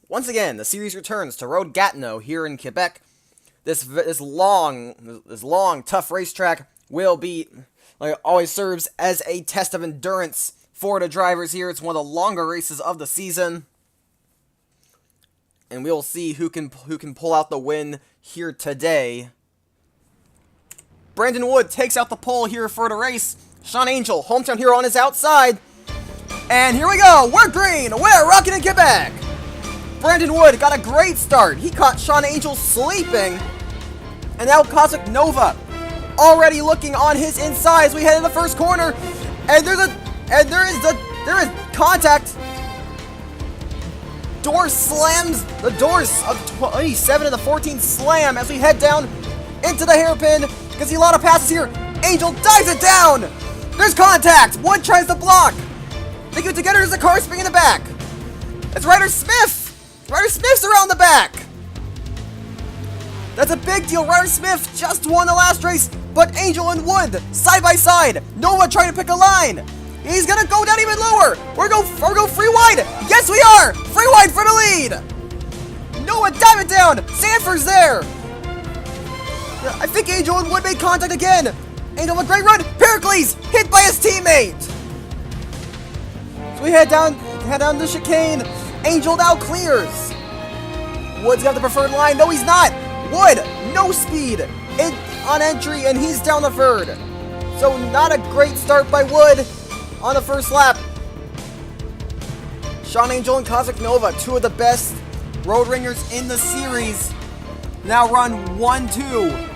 Once again, the series returns to Road Gatineu here in Quebec. This long, tough racetrack will be, like, always serves as a test of endurance for the drivers here. It's one of the longer races of the season, and we'll see who can pull out the win here today. Brandon Wood takes out the pole here for the race. Sean Angel, hometown hero, on his outside. And here we go. We're green. We're rocking in Quebec. Brandon Wood got a great start. He caught Sean Angel sleeping. And now Cosmic Nova already looking on his inside as we head in the first corner. And there is contact. Door slams. The doors of 27 and the 14 slam as we head down into the hairpin. Because he a lot of passes here. Angel dives it down. There's contact. Wood tries to block. They get together as the car spinning in the back. It's Ryder Smith. Ryder Smith's around the back. That's a big deal. Ryder Smith just won the last race, but Angel and Wood side by side. Nova trying to pick a line. He's gonna go down even lower. We're going free wide. Yes, we are. Free wide for the lead. Nova dive it down. Sanford's there. I think Angel and Wood made contact again. Angel with a great run. Pericles hit by his teammate. So we head down the chicane. Angel now clears. Wood's got the preferred line. No, he's not. Wood, no speed on entry, and he's down the third. So not a great start by Wood on the first lap. Sean Angel and Cosmic Nova, two of the best road ringers in the series, now run 1-2.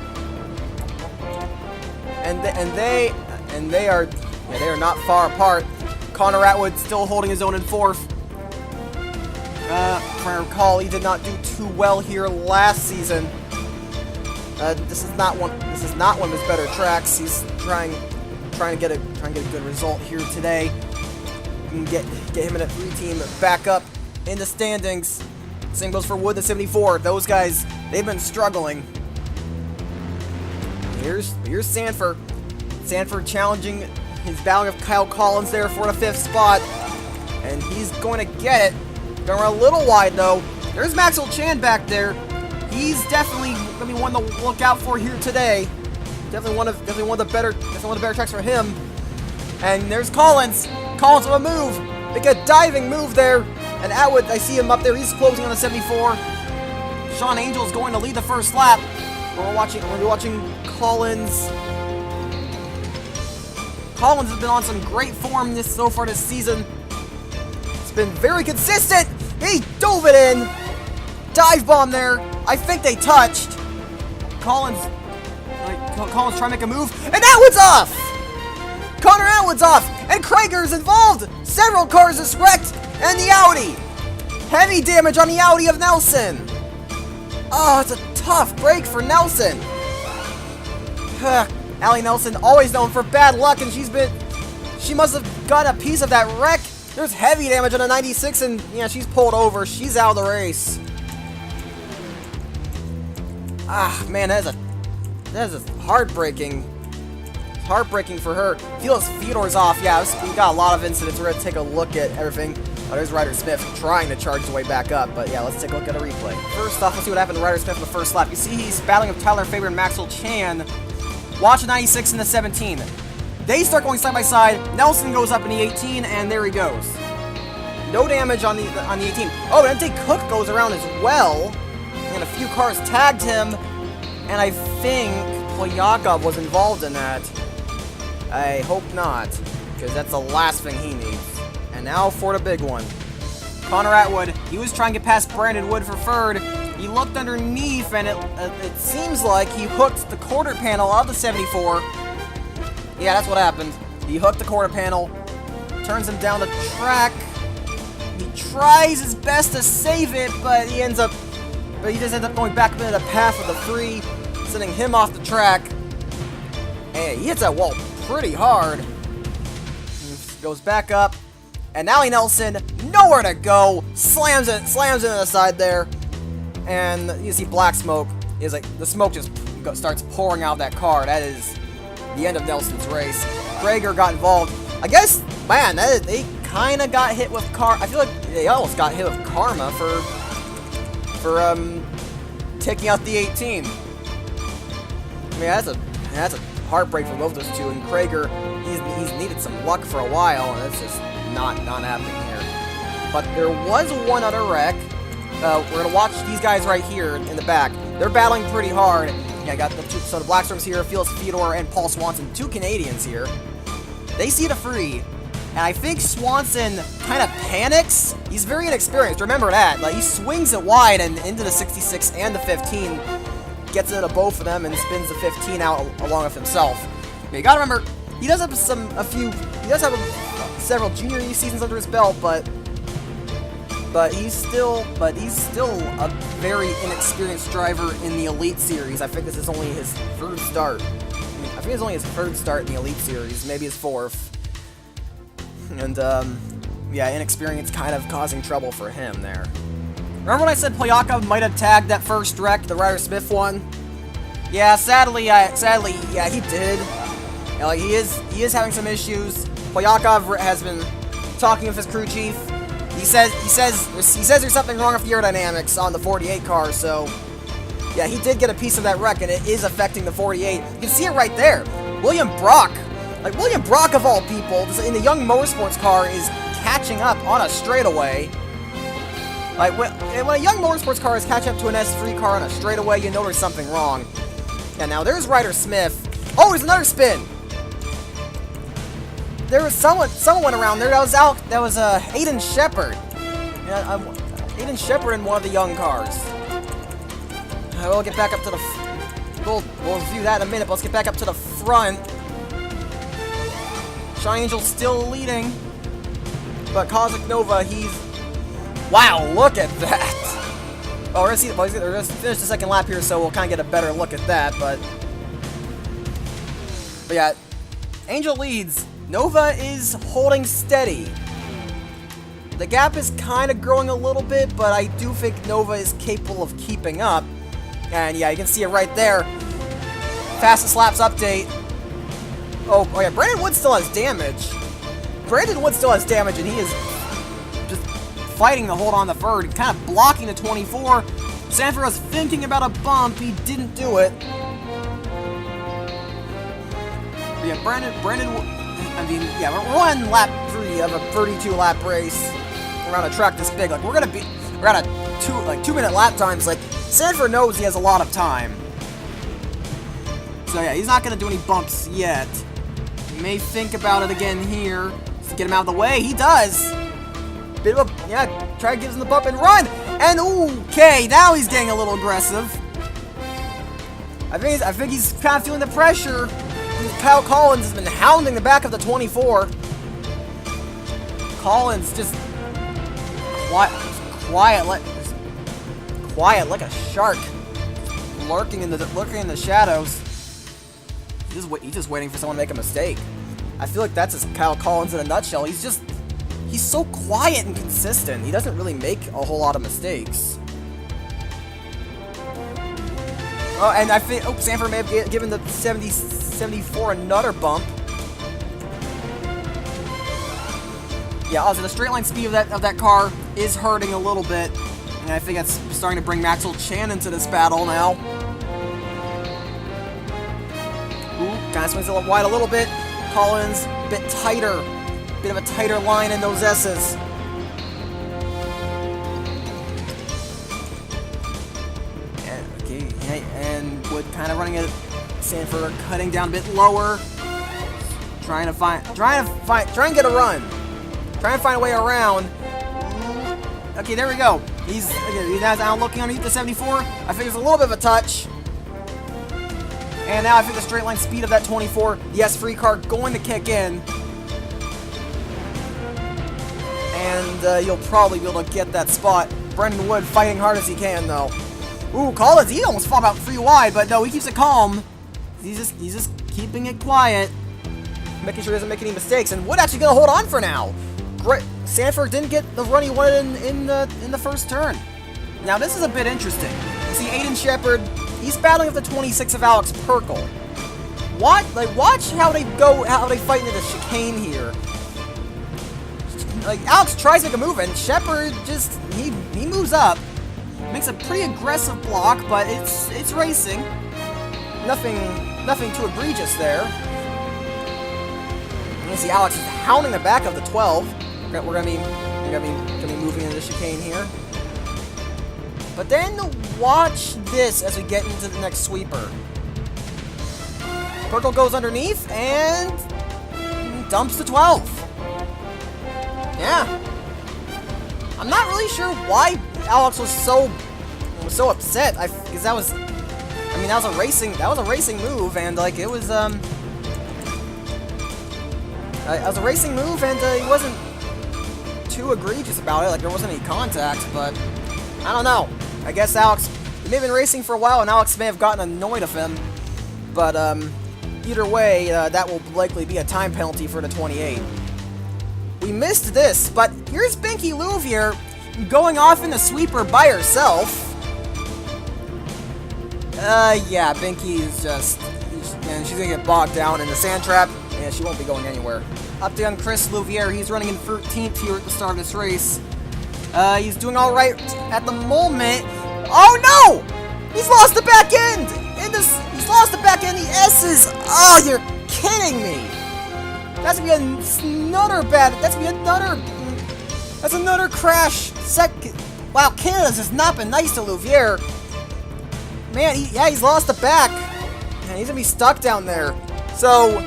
And they are not far apart. Connor Atwood still holding his own in fourth. If I recall, he did not do too well here last season. This is not one of his better tracks. He's trying to get a good result here today. We can get him in a 3-team back up in the standings. Same goes for Wood, the 74. Those guys, they've been struggling. Here's Sanford. Sanford challenging his battling of Kyle Collins there for the 5th spot. And he's going to get it. Going a little wide though. There's Maxwell Chan back there. He's definitely going to be one to look out for here today. Definitely one of the better tracks for him. And there's Collins. Collins with a move. Big a diving move there. And Atwood, I see him up there. He's closing on the 74. Sean Angel is going to lead the first lap. We're going to be watching Collins. Collins has been on some great form so far this season. It's been very consistent. He dove it in. Dive bomb there. I think they touched. Collins trying to make a move. And Atwood's off. Connor Atwood's off. And Krager's involved. Several cars is wrecked. And the Audi. Heavy damage on the Audi of Nelson. Oh, it's a tough break for Nelson. Allie Nelson, always known for bad luck, and she must have gotten a piece of that wreck. There's heavy damage on a 96, and yeah, she's pulled over. She's out of the race. Ah, man, that is heartbreaking. It's heartbreaking for her. Felix Fedor's off. Yeah, we got a lot of incidents. We're gonna take a look at everything. Oh, there's Ryder Smith trying to charge his way back up, but yeah, let's take a look at a replay. First off, let's see what happened to Ryder Smith in the first lap. You see he's battling with Tyler Faber and Maxwell Chan. Watch the 96 and the 17. They start going side by side. Nelson goes up in the 18, and there he goes. No damage on the 18. Oh, and Dante Cook goes around as well, and a few cars tagged him, and I think Plyakov was involved in that. I hope not, because that's the last thing he needs. And now for the big one. Connor Atwood, he was trying to get past Brandon Wood for third. He looked underneath, and it seems like he hooked the quarter panel of the 74. Yeah, that's what happened. He hooked the quarter panel, turns him down the track. He tries his best to save it, but he just ends up going back into the path of the 3, sending him off the track. And he hits that wall pretty hard. He goes back up. And now Nelson, nowhere to go, slams into the side there, and you see black smoke. Is like the smoke just starts pouring out of that car. That is the end of Nelson's race. Krager got involved. I guess, man, they kind of got hit with I feel like they almost got hit with karma for for taking out the 18. I mean, that's a heartbreak for both those two. And Krager, he's needed some luck for a while, and it's just not happening here. But there was one other wreck. We're gonna watch these guys right here in the back. They're battling pretty hard. Yeah, I got the two, so the Blackstorms here, Felix Fedor and Paul Swanson, 2 Canadians here. They see the free, and I think Swanson kind of panics. He's very inexperienced, remember that. Like, he swings it wide and into the 66 and the 15, gets into both of them and spins the 15 out along with himself. But you gotta remember, he does have several junior seasons under his belt, but he's still a very inexperienced driver in the Elite Series. I think this is only his 3rd start. I think it's only his 3rd start in the Elite Series, maybe his 4th. And, yeah, inexperience kind of causing trouble for him there. Remember when I said Playakov might have tagged that first wreck, the Ryder Smith one? Yeah, sadly, yeah, he did. Yeah, like, he is having some issues. Playakov has been talking with his crew chief. He says there's something wrong with the aerodynamics on the 48 car, so yeah, he did get a piece of that wreck, and it is affecting the 48. You can see it right there. William Brock of all people, in the Young Motorsports car, is catching up on a straightaway. Like, when a Young Motorsports car is catching up to an S3 car on a straightaway, you know there's something wrong. Yeah, now there's Ryder Smith. Oh, there's another spin. There was someone went around there. That was Aiden Shepard. Yeah, Aiden Shepard in one of the young cars. We'll get back up to the. We'll review that in a minute. But let's get back up to the front. Shine Angel still leading, but Kozak Nova, he's. Wow! Look at that. Oh, we're gonna finish the second lap here, so we'll kind of get a better look at that. But yeah, Angel leads. Nova is holding steady. The gap is kind of growing a little bit, but I do think Nova is capable of keeping up. And yeah, you can see it right there. Fastest laps update. Oh yeah, Brandon Wood still has damage. And he is just fighting to hold on the third, kind of blocking the 24. Sanford was thinking about a bump, he didn't do it. But yeah, Brandon. I mean, yeah, we're on lap 3 of a 32-lap race around a track this big. Like, we're at a 2-minute lap times. Like, Sanford knows he has a lot of time. So yeah, he's not gonna do any bumps yet. He may think about it again here to get him out of the way. He does. Bit of a try gives him the bump and run. And okay, now he's getting a little aggressive. I think he's kind of feeling the pressure. Kyle Collins has been hounding the back of the 24. Collins just quiet like a shark, lurking in the shadows. He's just waiting for someone to make a mistake. I feel like that's just Kyle Collins in a nutshell. He's so quiet and consistent. He doesn't really make a whole lot of mistakes. Oh, and I think Sanford may have given the 74 another bump. Yeah, also the straight line speed of that car is hurting a little bit, and I think that's starting to bring Maxwell Chan into this battle now. Kind of swings it wide a little bit. Collins a bit tighter, bit of a tighter line in those S's. And Wood kind of running it. Sanford cutting down a bit lower, trying to get a run, trying to find a way around. Okay, there we go. He's now looking underneath the 74. I think there's a little bit of a touch, and now I think the straight line speed of that 24, the S3 car, going to kick in, and you'll probably be able to get that spot. Brendan Wood fighting hard as he can, though. Ooh, Collins, he almost fought about 3 wide, but no, he keeps it calm. He's just keeping it quiet, making sure he doesn't make any mistakes, and Wood actually gonna hold on for now. Great, Sanford didn't get the run he wanted in the first turn. Now this is a bit interesting. You see Aiden Shepard, he's battling with the 26 of Alex Perkle. Watch how they fight into the chicane here. Like, Alex tries to make a move, and Shepard just he moves up. makes a pretty aggressive block, but it's racing. Nothing too egregious there. You can see Alex is hounding the back of the 12. We're gonna be moving into the chicane here. But then watch this as we get into the next sweeper. Purple goes underneath and dumps the 12. Yeah. I'm not really sure why Alex was so upset. Because that was a racing move, and like it was a racing move, and he wasn't too egregious about it. Like there wasn't any contact, but I don't know. I guess Alex, he may have been racing for a while, and Alex may have gotten annoyed of him. But either way, that will likely be a time penalty for the 28. We missed this, but here's Binky Louvier going off in the sweeper by herself. Yeah, Binky is and she's gonna get bogged down in the sand trap, and she won't be going anywhere. Up to Chris Louvier, he's running in 13th here at the start of this race. He's doing all right at the moment. Oh no! He's lost the back end! He's lost the back end, the S's! Oh, you're kidding me! That's another crash. Wow, Canada's just not been nice to Louvier. Man, he's lost the back. And he's gonna be stuck down there. So,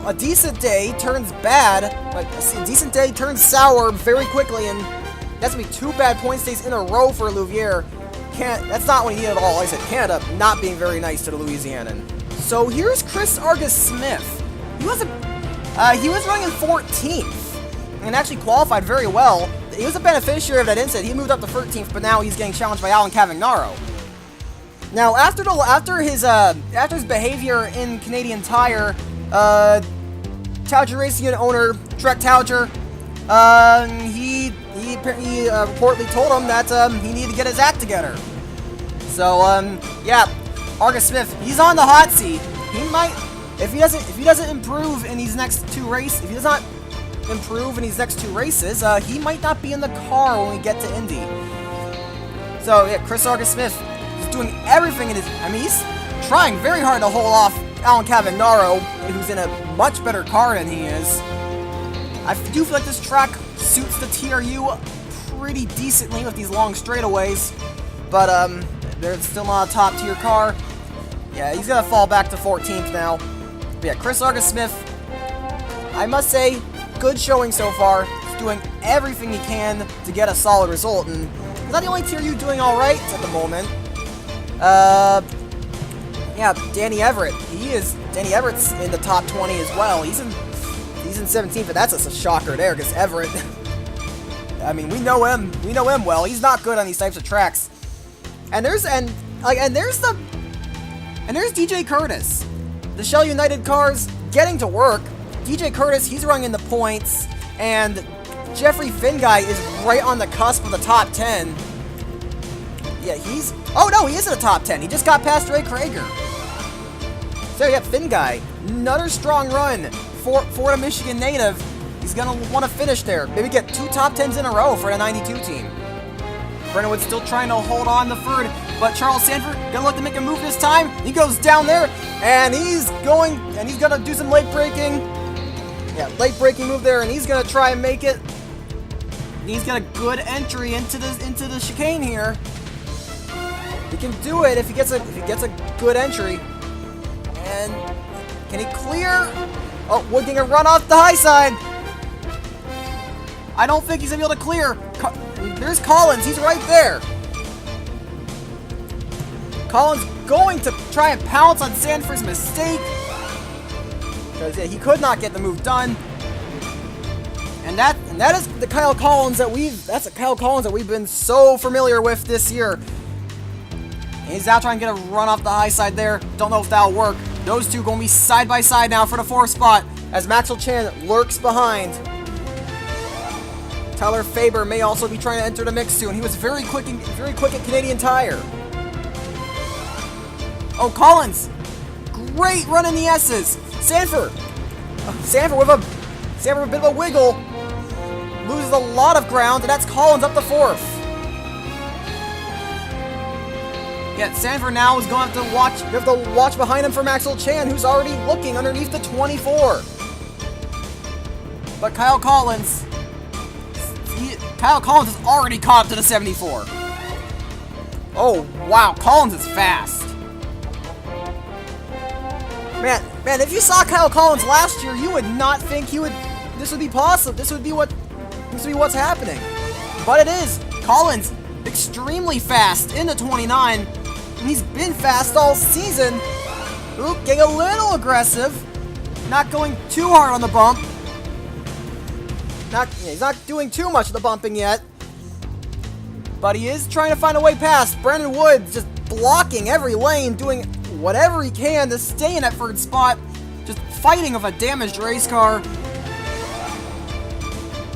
a decent day turns bad. Like, a decent day turns sour very quickly, and that's gonna be 2 bad point stays in a row for Louvier. That's not what he needed at all. Like I said, Canada not being very nice to the Louisianan. So here's Chris Argus-Smith. He was running in 14th and actually qualified very well. He was a beneficiary of that incident. He moved up to 13th, but now he's getting challenged by Alan Cavagnaro. Now, after his behavior in Canadian Tire, Tauger Racing Unit owner Trek Tauger, he reportedly told him that he needed to get his act together. So yeah, Argus-Smith, he's on the hot seat. He might, if he doesn't improve in these next 2 races, he might not be in the car when we get to Indy. So yeah, Chris Argus-Smith is doing everything in his. He's trying very hard to hold off Alan Cavagnaro, who's in a much better car than he is. I do feel like this track suits the TRU pretty decently with these long straightaways, but there's still not a top tier car. Yeah, he's gonna fall back to 14th now. But yeah, Chris Argus-Smith, I must say, good showing so far. He's doing everything he can to get a solid result, and he's not the only TRU doing all right at the moment. Yeah, Danny Everett. Danny Everett's in the top 20 as well. He's in 17th, but that's just a shocker there, because Everett, we know him well. He's not good on these types of tracks. And there's DJ Curtis. The Shell United cars getting to work. DJ Curtis, he's running in the points, and Jeffrey Finguy is right on the cusp of the top 10. Yeah, he is in the top 10. He just got past Ray Krager. So yeah, Finguy, another strong run for the Michigan native. He's gonna want to finish there. Maybe get 2 top 10s in a row for the 92 team. Brennanwood's still trying to hold on the third, but Charles Sanford gonna look to make a move this time. He goes down there, and he's gonna do some late braking. Yeah, late braking move there, and he's gonna try and make it. He's got a good entry into the chicane here. He can do it if he gets a good entry. And can he clear? Oh, Wood getting a run off the high side. I don't think he's gonna be able to clear. There's Collins. He's right there. Collins going to try and pounce on Sanford's mistake, because yeah, he could not get the move done. And that is the Kyle Collins that we've been so familiar with this year. And he's now trying to get a run off the high side there. Don't know if that'll work. Those two going to be side by side now for the 4th spot as Maxwell Chan lurks behind. Tyler Faber may also be trying to enter the mix soon. He was very quick at Canadian Tire. Oh, Collins, great run in the S's. Sanford with a bit of a wiggle, loses a lot of ground, and that's Collins up the 4th. Yeah, Sanford now is going to have to watch. You have to watch behind him for Maxwell Chan, who's already looking underneath the 24. But Kyle Collins is already caught up to the 74. Oh wow, Collins is fast. Man, if you saw Kyle Collins last year, you would not think this would be possible. This would be what's happening. But it is. Collins, extremely fast in the 29. And he's been fast all season. Ooh, getting a little aggressive. Not going too hard on the bump. He's not doing too much of the bumping yet. But he is trying to find a way past. Brandon Woods just blocking every lane, doing whatever he can to stay in that third spot. Just fighting with a damaged race car.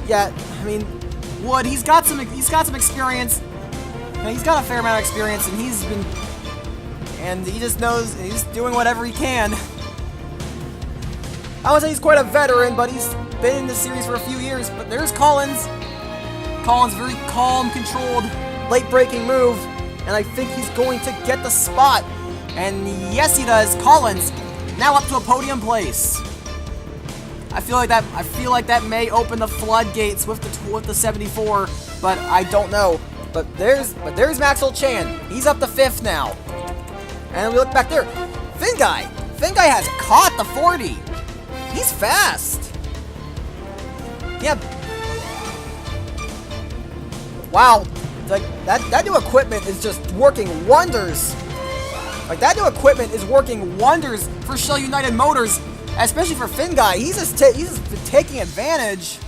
Yeah, I mean, Wood, he's got some experience. And he's got a fair amount of experience, and he just knows he's doing whatever he can. I would say he's quite a veteran, but he's been in this series for a few years. But there's Collins. Collins, very calm, controlled, late-breaking move, and I think he's going to get the spot. And yes, he does. Collins now up to a podium place. I feel like that may open the floodgates with the 74, but I don't know. But there's Maxwell Chan. He's up to 5th now. And we look back there. Finguy has caught the 40. He's fast. Yeah. Wow. Like that new equipment is just working wonders. Like that new equipment is working wonders for Shell United Motors, especially for Finguy. He's just been taking advantage.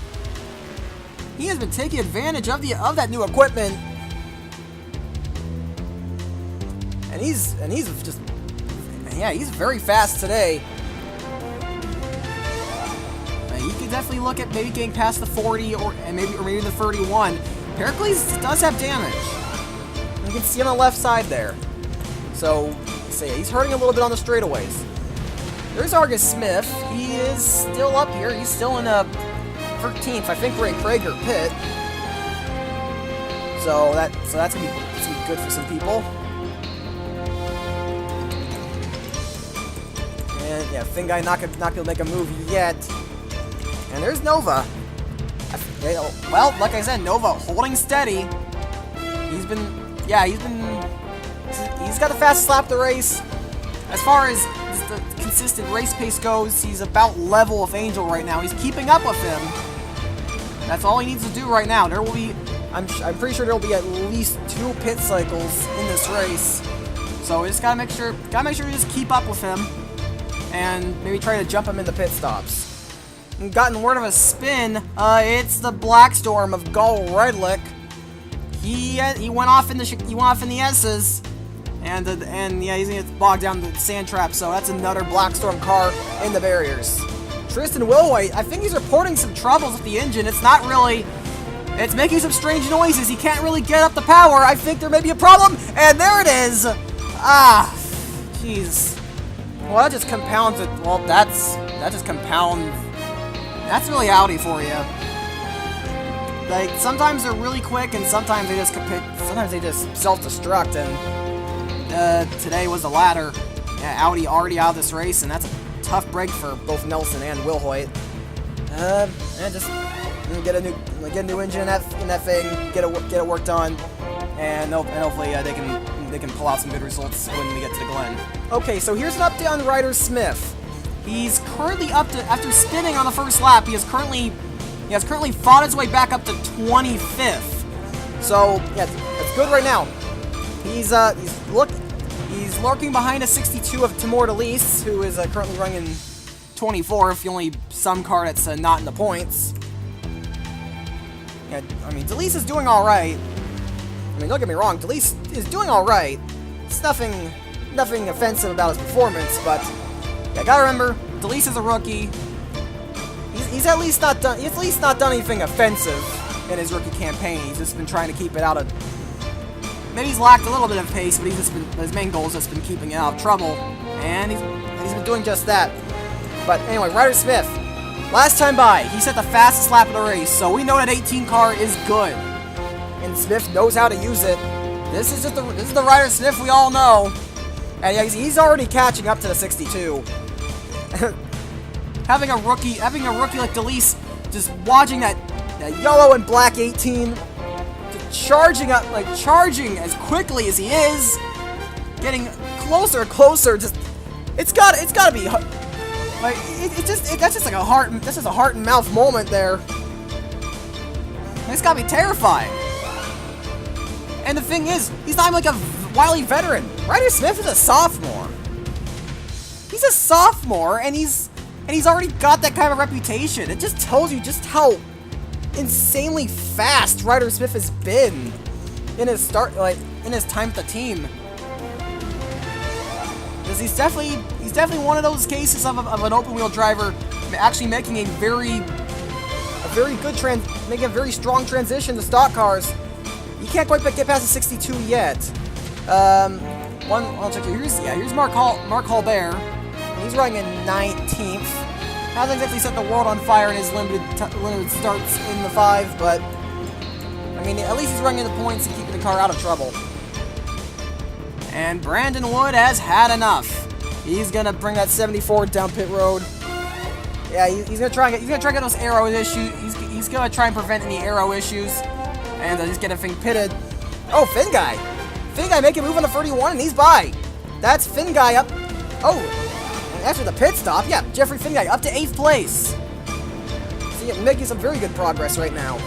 He has been taking advantage of that new equipment. And he's very fast today. You could definitely look at maybe getting past the 40 or maybe the 31. Pericles does have damage. You can see on the left side there. So he's hurting a little bit on the straightaways. There's Argus Smith. He is still up here. He's still in 13th, I think, Ray Prager pit. So that's gonna be good for some people. And yeah, Finguy not gonna make a move yet. And there's Nova. Well, like I said, Nova holding steady. He's got the fastest lap of the race. As far as the consistent race pace goes, he's about level with Angel right now. He's keeping up with him. That's all he needs to do right now. There will be, I'm pretty sure there will be at least 2 pit cycles in this race. So we just gotta make sure we just keep up with him, and maybe try to jump him in the pit stops. And gotten word of a spin. It's the Black Storm of Gull Redlick. He went off in the S's, and yeah, he's gonna get bogged down the sand trap. So that's another Black Storm car in the barriers. Tristan Wilhoit, I think he's reporting some troubles with the engine. It's making some strange noises. He can't really get up the power. I think there may be a problem, and there it is. Ah, jeez. Well, that just compounds it. Well, that's really Audi for you. Like, sometimes they're really quick, and sometimes they just self-destruct, and today was the latter. Yeah, Audi already out of this race, and that's a tough break for both Nelson and Wilhoit. And just get a new engine in that thing, get it worked on, and hopefully they can pull out some good results when we get to the Glen. Okay, so here's an update on Ryder Smith. He's currently up to, after spinning on the first lap, he has currently fought his way back up to 25th. So yeah, that's good right now. He's lurking behind a 62 of Timur DeLise, who is currently running 24th, the only some car that's not in the points. Yeah, I mean, DeLise is doing all right. I mean, don't get me wrong, DeLise is doing all right. It's nothing offensive about his performance, but yeah, gotta remember, DeLise is a rookie. He's at least not done anything offensive in his rookie campaign. He's just been trying to keep it out of. Maybe he's lacked a little bit of pace, but his main goal has just been keeping it out of trouble, and he's been doing just that. But anyway, Ryder Smith, last time by, he set the fastest lap of the race, so we know that 18 car is good, and Smith knows how to use it. This is the Ryder Smith we all know. And yeah, he's already catching up to the 62. having a rookie like Delise just watching that yellow and black 18, charging as quickly as he is, getting closer and closer. Just it's gotta be like that's just a heart and mouth moment there. It's gotta be terrifying. And the thing is, he's not even like a wily veteran. Ryder Smith is a sophomore. He's a sophomore, and he's already got that kind of reputation. It just tells you just how insanely fast Ryder Smith has been in his time with the team. Because he's definitely one of those cases of an open wheel driver actually making a very strong transition to stock cars. You can't quite get past the 62 yet. I'll check here. Here's Mark Hulbert. He's running in 19th. Hasn't exactly set the world on fire in his limited starts in the 5, but I mean, at least he's running in the points and keeping the car out of trouble. And Brandon Wood has had enough. He's gonna bring that 74 down pit road. Yeah, he's gonna try and get those aero issues. He's gonna try and prevent any aero issues, and just get everything pitted. Oh, Finn Guy making a move on the 31, and he's by. That's Finn Guy up. Oh, after the pit stop, yeah, Jeffrey Finn Guy up to 8th place. So yeah, making some very good progress right now.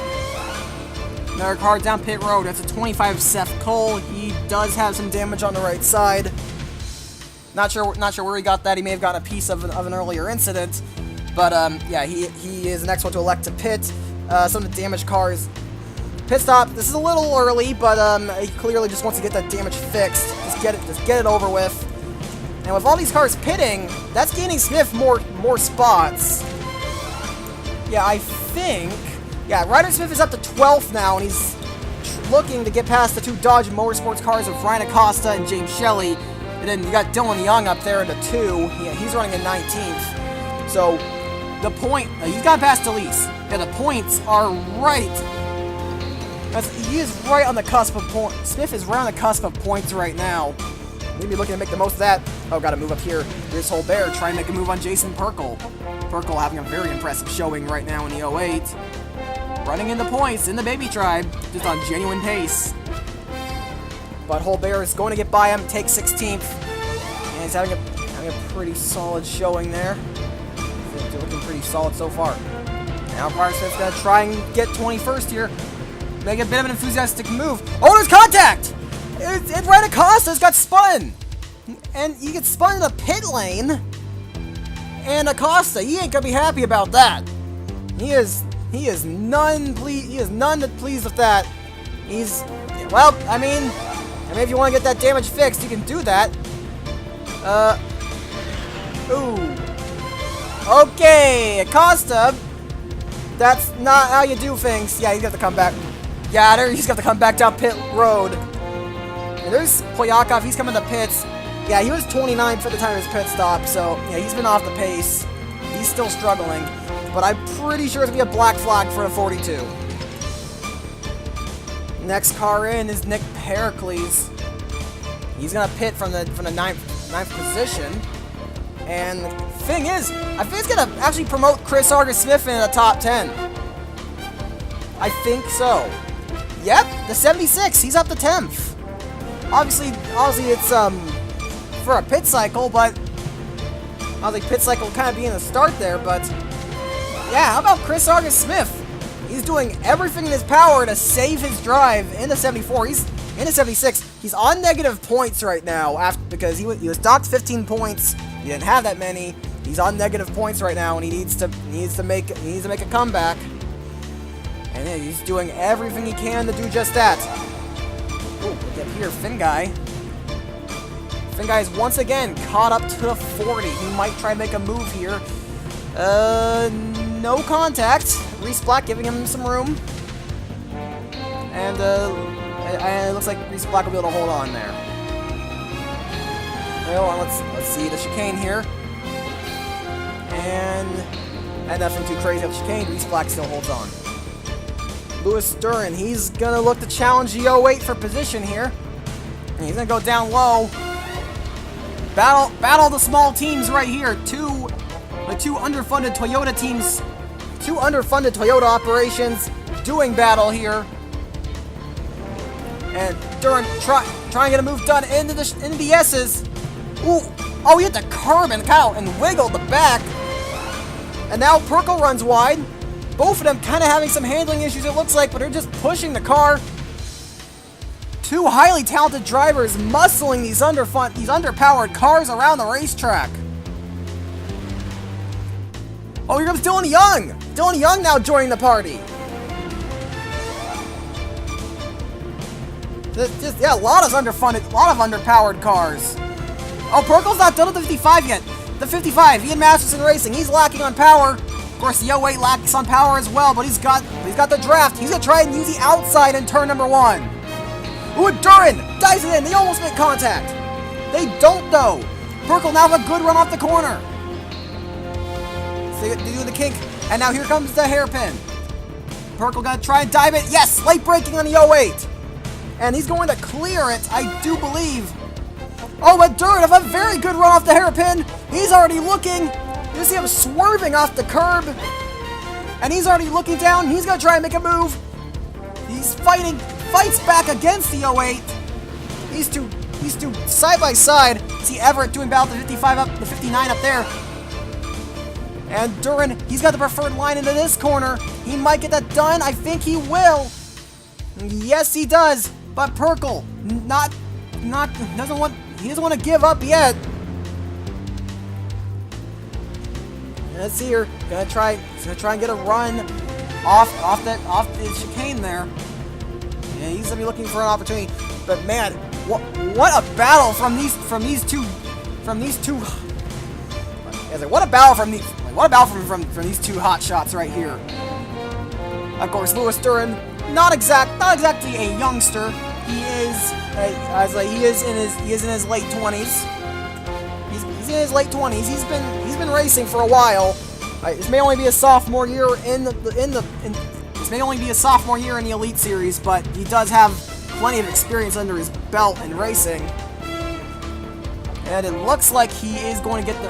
Another car down pit road. That's a 25 Seth Cole. He does have some damage on the right side. Not sure where he got that. He may have gotten a piece of an earlier incident. But yeah, he is the next one to elect to pit. Some of the damaged cars. Pit stop. This is a little early, but he clearly just wants to get that damage fixed. Just get it over with. And with all these cars pitting, that's gaining Smith more spots. Yeah, I think. Yeah, Ryder Smith is up to 12th now, and he's looking to get past the 2 Dodge Motorsports cars of Ryan Acosta and James Shelley. And then you got Dylan Young up there in the 2. Yeah, he's running in 19th. So the point, he's got past Delise. Yeah, the points are right. He is right on the cusp of points. Smith is right on the cusp of points right now. Maybe looking to make the most of that. Oh, gotta move up here. Here's Hulbert trying to make a move on Jason Perkle. Perkle having a very impressive showing right now in the 08. Running in the points in the Baby Tribe, just on genuine pace. But Hulbert is going to get by him, take 16th. And he's having a pretty solid showing there. He's looking pretty solid so far. Now Ryder Smith's going to try and get 21st here. Make a bit of an enthusiastic move. Oh, there's contact! It Ryan Acosta's got spun! And he gets spun in the pit lane. And Acosta, he ain't gonna be happy about that. He is none pleased with that. Well, I mean if you want to get that damage fixed, you can do that. Ooh. Okay, Acosta. That's not how you do things. Yeah, he's got to come back. Yeah, he's got to come back down pit road. And there's Poyakov. He's coming to pits. Yeah, he was 29th at the time of his pit stop, so yeah, he's been off the pace. He's still struggling, but I'm pretty sure it's gonna be a black flag for the 42. Next car in is Nick Pericles. He's gonna pit from the ninth position. And the thing is, I think it's gonna actually promote Chris Argus-Smith into the top 10. I think so. Yep, the 76. He's up to 10th. Obviously it's for a pit cycle, but I think pit cycle kind of being the start there. But yeah, how about Chris Argus-Smith? He's doing everything in his power to save his drive in the 74. He's in the 76. He's on negative points right now because he was docked 15 points. He didn't have that many. He's on negative points right now, and he needs to make a comeback. And he's doing everything he can to do just that. Oh, look up here, Finn Guy. Finn Guy is once again caught up to the 40. He might try and make a move here. No contact. Reese Black giving him some room. And it looks like Reese Black will be able to hold on there. Well, let's see the chicane here. And nothing too crazy of the chicane. Reese Black still holds on. Lewis Duran, he's gonna look to challenge the 08 for position here. He's gonna go down low. Battle the small teams right here. The two underfunded Toyota teams, two underfunded Toyota operations doing battle here. And Duran trying to get a move done into the S's. Ooh, oh, he hit the curb and wiggled the back. And now Perkle runs wide. Both of them kind of having some handling issues, it looks like, but they're just pushing the car. Two highly talented drivers muscling these underpowered cars around the racetrack. Oh, here comes Dylan Young. Dylan Young now joining the party. Yeah, a lot of underpowered cars. Oh, Perkle's not done with the 55 yet. The 55, Ian Masterson Racing. He's lacking on power. Of course, the 08 lacks on power as well, but he's got the draft. He's gonna try and use the outside in turn number 1. Ooh, Duran dives it in. They almost make contact. They don't though. Perkle now have a good run off the corner. So they do the kink, and now here comes the hairpin. Perkle gonna try and dive it. Yes, late braking on the 08. And he's going to clear it, I do believe. Oh, but Duran have a very good run off the hairpin. He's already looking. You see him swerving off the curb. And he's already looking down. He's going to try and make a move. He's fights back against the 08. These two side by side. See Everett doing battle the 55 up, the 59 up there. And Duran, he's got the preferred line into this corner. He might get that done. I think he will. Yes, he does. But Perkle, he doesn't want to give up yet. Let's see here. He's gonna try and get a run off the chicane there. Yeah, he's gonna be looking for an opportunity. But man, what a battle from these two. What a battle from these two hot shots right here. Of course, Louis Duran, not exactly a youngster. He is in his late 20s. He's in his late 20s. He's been racing for a while. This may only be a sophomore year in the Elite Series, but he does have plenty of experience under his belt in racing. And it looks like he is going to get the.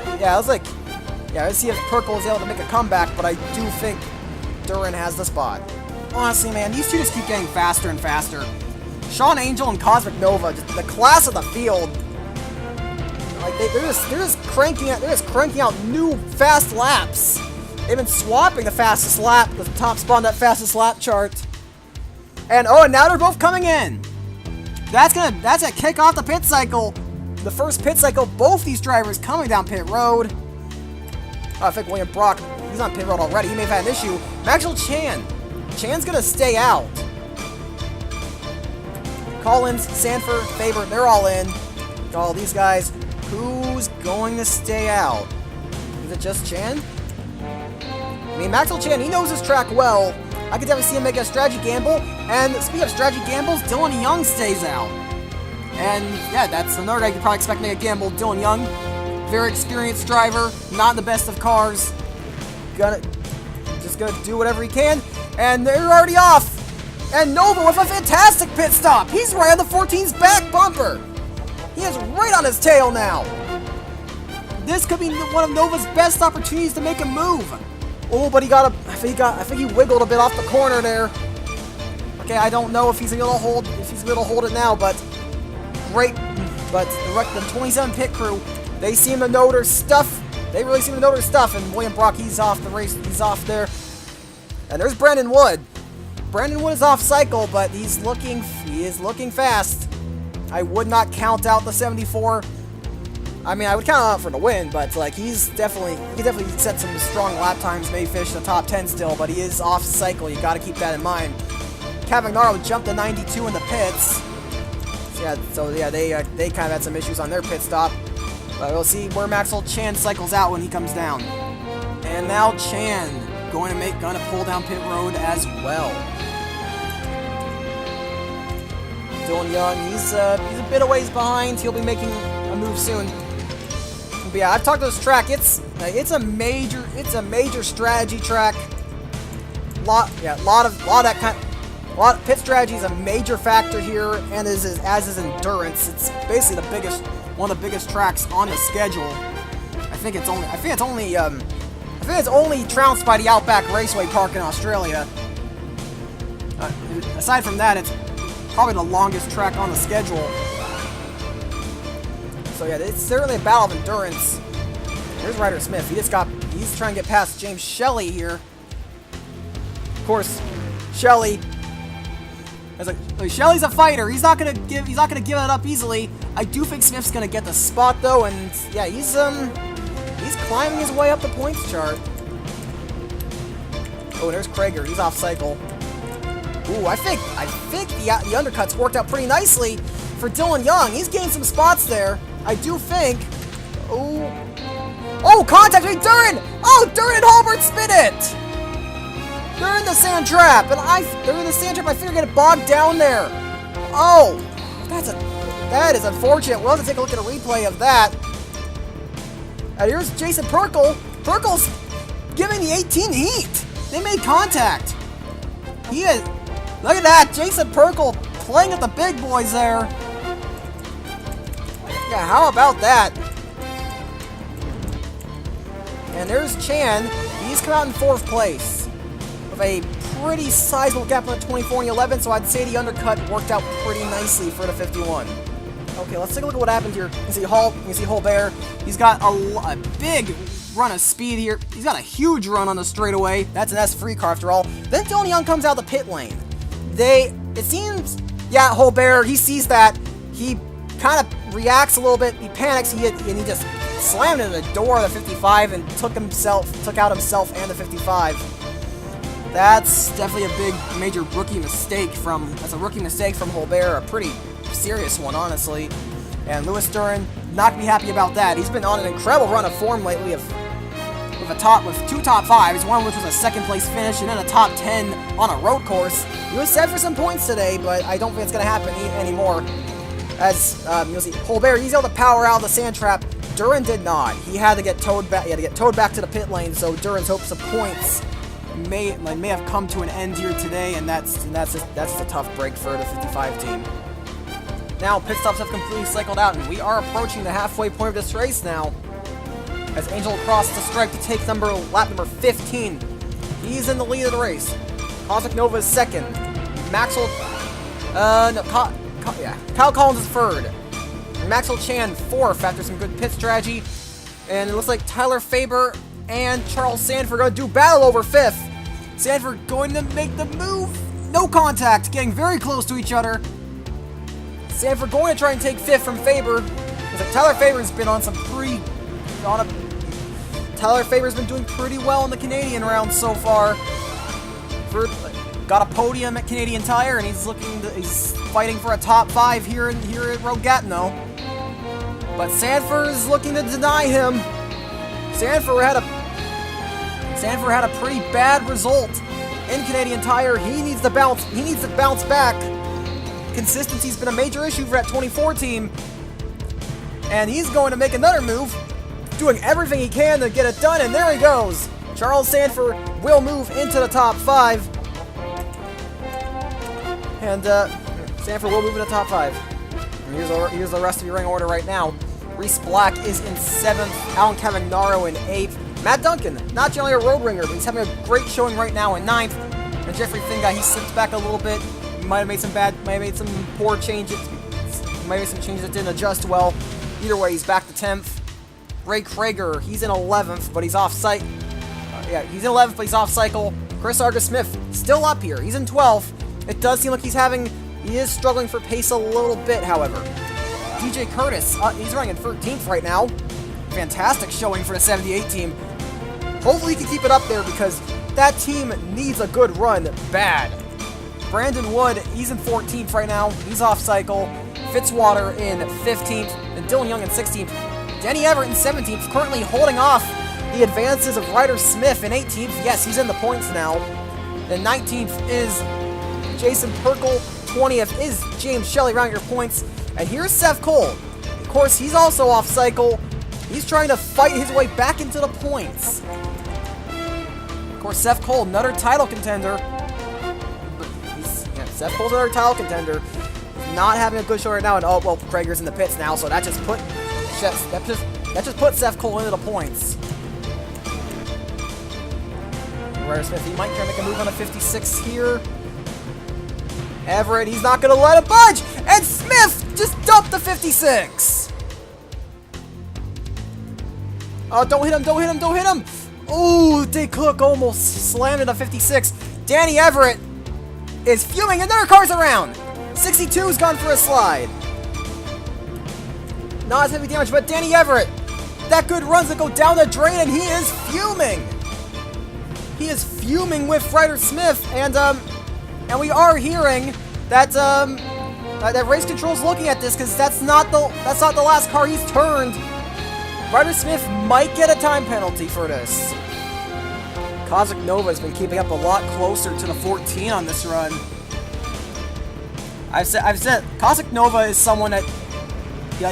Let's see if Perkle is able to make a comeback, but I do think Duran has the spot. Honestly, man, these two just keep getting faster and faster. Sean Angel and Cosmic Nova, just the class of the field. Like they're just cranking out new fast laps. They've been swapping the fastest lap, the top spot on that fastest lap chart. And now they're both coming in. That's a kick off the pit cycle. The first pit cycle, both these drivers coming down pit road. I think William Brock, he's on pit road already. He may have had an issue. Maxwell Chan's gonna stay out. Collins, Sanford, Faber, they're all in. All these guys. Who's going to stay out? Is it just Chan? I mean, Maxwell Chan, he knows his track well. I could definitely see him make a strategy gamble. And speaking of strategy gambles, Dylan Young stays out. And yeah, that's another guy you could probably expect to make a gamble. Dylan Young, very experienced driver, not the best of cars. Just gonna do whatever he can. And they're already off. And Nova with a fantastic pit stop. He's right on the 14's back bumper. He is right on his tail now. This could be one of Nova's best opportunities to make a move. Oh, but I think he wiggled a bit off the corner there. Okay, I don't know if he's able to hold it now, but great. But the 27 pit crew, they seem to know their stuff. They really seem to know their stuff. And William Brock, he's off the race. He's off there. And there's Brandon Wood. Brandon Wood is off cycle, but he is looking fast. I would not count out the 74. I mean, I would count out for the win, but like he definitely set some strong lap times, maybe finish the top 10 still, but he is off cycle. You got to keep that in mind. Cavagnaro jumped to 92 in the pits. So they kind of had some issues on their pit stop. But we'll see where Maxwell Chan cycles out when he comes down. And now Chan gonna pull down pit road as well. Dylan Young, he's a bit of ways behind. He'll be making a move soon. But yeah, I've talked to this track. It's a major strategy track. Lot of Pit strategy is a major factor here, and as is endurance. It's basically one of the biggest tracks on the schedule. I think it's only trounced by the Outback Raceway Park in Australia. Aside from that, it's probably the longest track on the schedule. So yeah, it's certainly a battle of endurance. Here's Ryder Smith. He's trying to get past James Shelley here. Of course, Shelley. Shelley's a fighter. He's not gonna give it up easily. I do think Smith's gonna get the spot though, and yeah, he's climbing his way up the points chart. Oh, there's Krager. He's off cycle. Ooh, I think the undercuts worked out pretty nicely for Dylan Young. He's gained some spots there. I do think. Oh, contact with Duran! Oh, Duran and Holbert spin it! They're in the sand trap, and I figure get bogged down there. Oh, that is unfortunate. We'll have to take a look at a replay of that. And here's Jason Perkle. Perkle's giving the 18 heat. They made contact. Look at that, Jason Perkle playing at the big boys there. Yeah, how about that? And there's Chan. He's come out in 4th place with a pretty sizable gap on the 24 and 11, so I'd say the undercut worked out pretty nicely for the 51. Okay, let's take a look at what happened here. You can see Holbert. He's got a big run of speed here. He's got a huge run on the straightaway. That's an S3 car after all. Then Dylan Young comes out the pit lane. It seems, yeah, Holbert, he sees that. He kind of reacts a little bit. He panics, and he just slammed into the door of the 55 and took out himself and the 55. That's definitely a major rookie mistake from Holbert, a pretty serious one, honestly. And Louis Duran not gonna be happy about that. He's been on an incredible run of form lately with 2 top 5s, one of which was a 2nd place finish, and then a top 10 on a road course. He was set for some points today, but I don't think it's gonna happen anymore. As you'll see, Holbert, he's able to power out of the sand trap. Duran did not. He had to get towed back. He had to get towed back to the pit lane. So Duran's hopes of points may have come to an end here today, and that's a tough break for the 55 team. Now pit stops have completely cycled out, and we are approaching the halfway point of this race now. As Angel crossed the stripe to take lap number 15. He's in the lead of the race. Cosmic Nova is 2nd. Kyle Collins is 3rd. Maxwell Chan 4th after some good pit strategy. And it looks like Tyler Faber and Charles Sanford are going to do battle over 5th. Sanford going to make the move. No contact, getting very close to each other. Sanford going to try and take 5th from Faber. Tyler Faber's been on some Tyler Faber's been doing pretty well in the Canadian round so far. Got a podium at Canadian Tire, and he's fighting for a top 5 here at Road Gatineu. But Sanford is looking to deny him. Sanford had a pretty bad result in Canadian Tire. He needs to bounce back. Consistency's been a major issue for that 24 team. And he's going to make another move, doing everything he can to get it done, and there he goes. Charles Sanford will move into the top 5. And Sanford will move into the top 5. And here's the rest of your ring order right now. Reese Black is in 7th. Alan Cavagnaro in 8th. Matt Duncan, not generally a road ringer, but he's having a great showing right now in 9th. And Jeffrey Finguy, he slipped back a little bit. Might have made some poor changes. Might have made some changes that didn't adjust well. Either way, he's back to 10th. Ray Krager, he's in 11th, but he's off cycle. He's in 11th, but he's off cycle. Chris Argus-Smith, still up here. He's in 12th. It does seem like he is struggling for pace a little bit, however. DJ Curtis, he's running in 13th right now. Fantastic showing for the 78 team. Hopefully he can keep it up there because that team needs a good run bad. Brandon Wood, he's in 14th right now. He's off cycle. Fitzwater in 15th. And Dylan Young in 16th. Denny Everett in 17th, currently holding off the advances of Ryder Smith in 18th. Yes, he's in the points now. Then 19th is Jason Perkle. 20th is James Shelley, rounding your points. And here's Seth Cole. Of course, he's also off cycle. He's trying to fight his way back into the points. Of course, Seth Cole, another title contender. Seth Cole's another title contender. Not having a good show right now, and oh well, Krager's in the pits now, so that just put Seth Cole into the points. Ryder Smith, he might try to make a move on a 56 here. Everett, he's not going to let it budge, and Smith just dumped the 56. Oh, don't hit him, don't hit him, don't hit him. Oh, Dick Cook almost slammed into 56. Danny Everett is fuming, and there are cars around. 62's gone for a slide. Not as heavy damage, but Danny Everett, that good runs that go down the drain, and he is fuming. He is fuming with Ryder Smith, and we are hearing that that race control's looking at this because that's not the last car he's turned. Ryder Smith might get a time penalty for this. Kozak Nova has been keeping up a lot closer to the 14 on this run. I've said Kozak Nova is someone that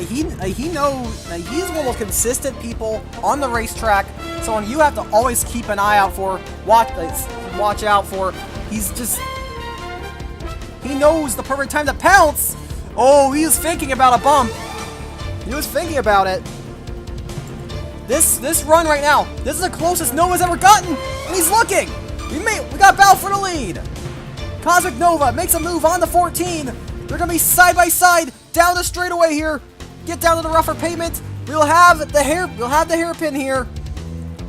he knows that he's one of the most consistent people on the racetrack. Someone you have to always keep an eye out for, watch out for. He knows the perfect time to pounce. Oh, he was thinking about a bump. He was thinking about it. This run right now, this is the closest Nova's ever gotten, and he's looking. We got Val for the lead. Cosmic Nova makes a move on the 14. They're gonna be side by side down the straightaway here. Get down to the rougher pavement. We'll have the hairpin here.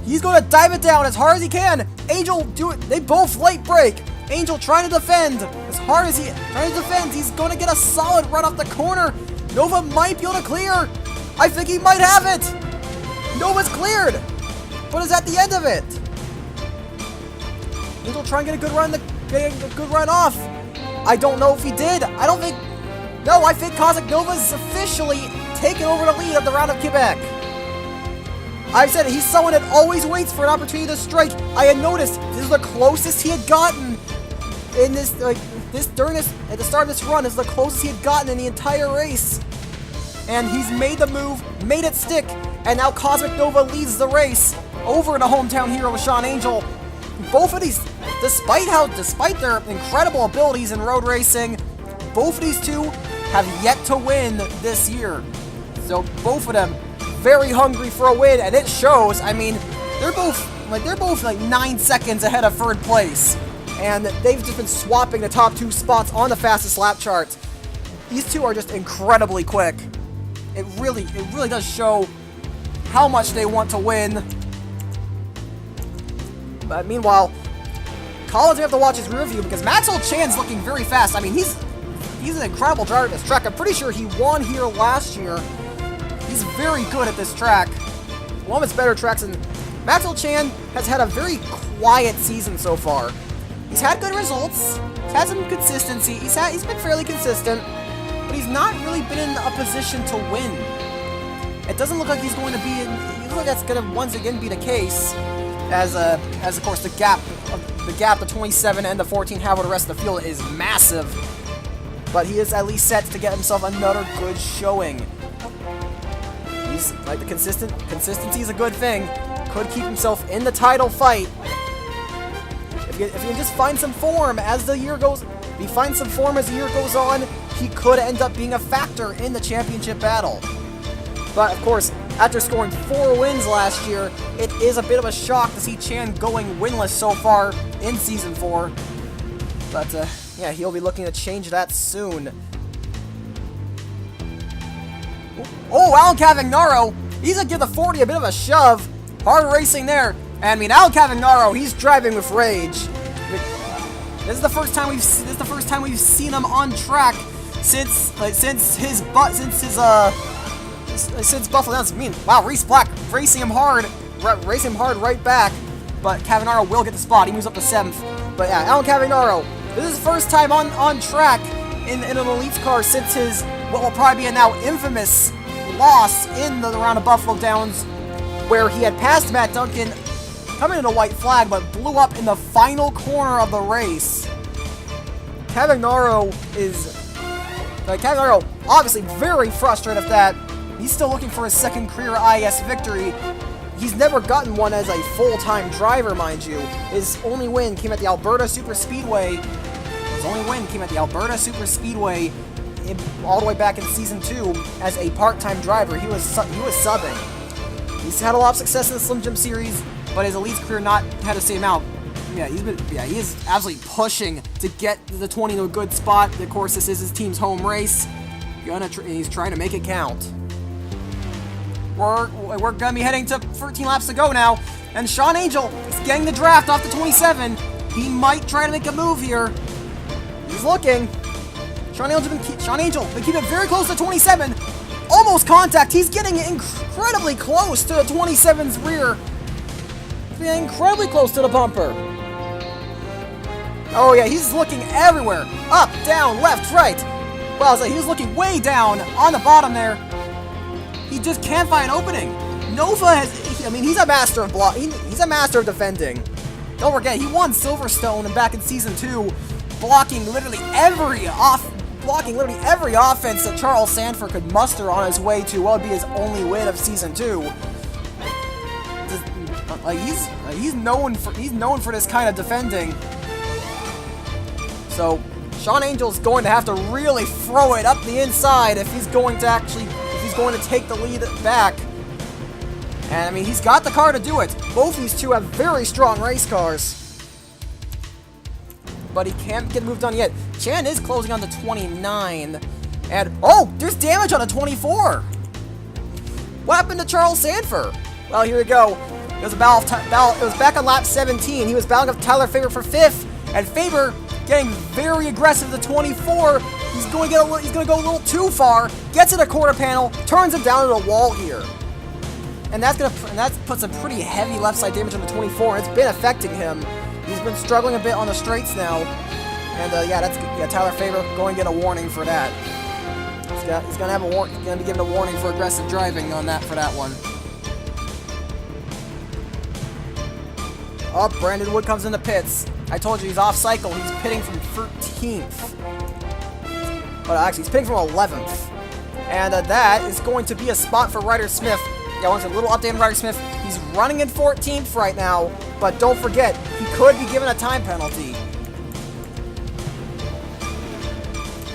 He's going to dive it down as hard as he can. Angel do it. They both late brake. Angel trying to defend as hard as he's going to get a solid run off the corner. Nova might be able to clear. I think he might have it. Nova's cleared, but is at the end of it. Angel trying to get a good run off. I don't know if he did. I think Kozak Nova's officially taken over the lead of the round of Quebec. I've said it, he's someone that always waits for an opportunity to strike. I had noticed this is the closest he had gotten in at the start of this run. This is the closest he had gotten in the entire race. And he's made the move, made it stick, and now Cosmic Nova leads the race over the hometown hero with Sean Angel. Both of these, despite their incredible abilities in road racing, both of these two have yet to win this year. So both of them very hungry for a win, and it shows. I mean, they're both 9 seconds ahead of third place, and they've just been swapping the top 2 spots on the fastest lap charts. These two are just incredibly quick. It really does show how much they want to win. But meanwhile, Collins, we have to watch his rear view because Maxwell Chan's looking very fast. I mean, he's an incredible driver at this track. I'm pretty sure he won here last year. He's very good at this track. One of its better tracks, and Maxwell Chan has had a very quiet season so far. He's had good results. He's had some consistency. He's been fairly consistent, but he's not really been in a position to win. It doesn't look like he's going to be in. It looks like that's going to once again be the case, as of course the gap the 27 and the 14 have with the rest of the field is massive. But he is at least set to get himself another good showing. He's like the consistency is a good thing. Could keep himself in the title fight. If you can just find some form as the year goes, on, he could end up being a factor in the championship battle. But of course, after scoring 4 wins last year, it is a bit of a shock to see Chan going winless so far in Season 4. But yeah, he'll be looking to change that soon. Oh, Alan Cavagnaro, he's going to give the 40 a bit of a shove. Hard racing there. And I mean, Alan Cavagnaro, he's driving with rage. This is the first time we've seen him on track since Buffalo Downs. I mean, wow, Reese Black racing him hard right back. But Cavagnaro will get the spot. He moves up to 7th. But yeah, Alan Cavagnaro, this is his first time on track in an Elite's car since his, what will probably be a now infamous loss in the round of Buffalo Downs, where he had passed Matt Duncan coming in a white flag, but blew up in the final corner of the race. Cavagnaro obviously very frustrated at that. He's still looking for his second career IS victory. He's never gotten one as a full-time driver, mind you. His only win came at the Alberta Super Speedway. His only win came at the Alberta Super Speedway all the way back in Season 2 as a part-time driver. He was subbing. He's had a lot of success in the Slim Jim Series, but his Elite's career not had the same amount. Yeah, he is absolutely pushing to get the 20 to a good spot. Of course, this is his team's home race. He's trying to make it count. We're gonna be heading to 13 laps to go now, and Sean Angel is getting the draft off the 27. He might try to make a move here. He's looking. Sean Angel been keeping it very close to 27. Almost contact. He's getting incredibly close to the 27's rear. He's incredibly close to the bumper. Oh yeah, he's looking everywhere. Up, down, left, right. Well, he was looking way down on the bottom there. He just can't find an opening. Nova he's a master of he's a master of defending. Don't forget, he won Silverstone back in Season 2, blocking literally every offense that Charles Sanford could muster on his way to what would be his only win of Season 2. He's known for this kind of defending. So Sean Angel's going to have to really throw it up the inside if he's going to take the lead back. And I mean, he's got the car to do it. Both these two have very strong race cars. But he can't get moved on yet. Chan is closing on the 29. And, oh, there's damage on the 24. What happened to Charles Sanford? Well, here we go. It was back on lap 17. He was battling with Tyler Faber for 5th. And Faber getting very aggressive at the 24. He's going to go a little too far. Gets in a quarter panel. Turns him down to the wall here. And that puts some pretty heavy left side damage on the 24. It's been affecting him. He's been struggling a bit on the straights now. And Tyler Faber going to get a warning for that. He's gonna be given a warning for aggressive driving on that for that one. Oh, Brandon Wood comes in the pits. I told you he's off cycle. He's pitting from 13th. But actually, he's pitting from 11th. And that is going to be a spot for Ryder Smith. Yeah, once a little update on Ryder Smith. He's running in 14th right now, but don't forget, he could be given a time penalty.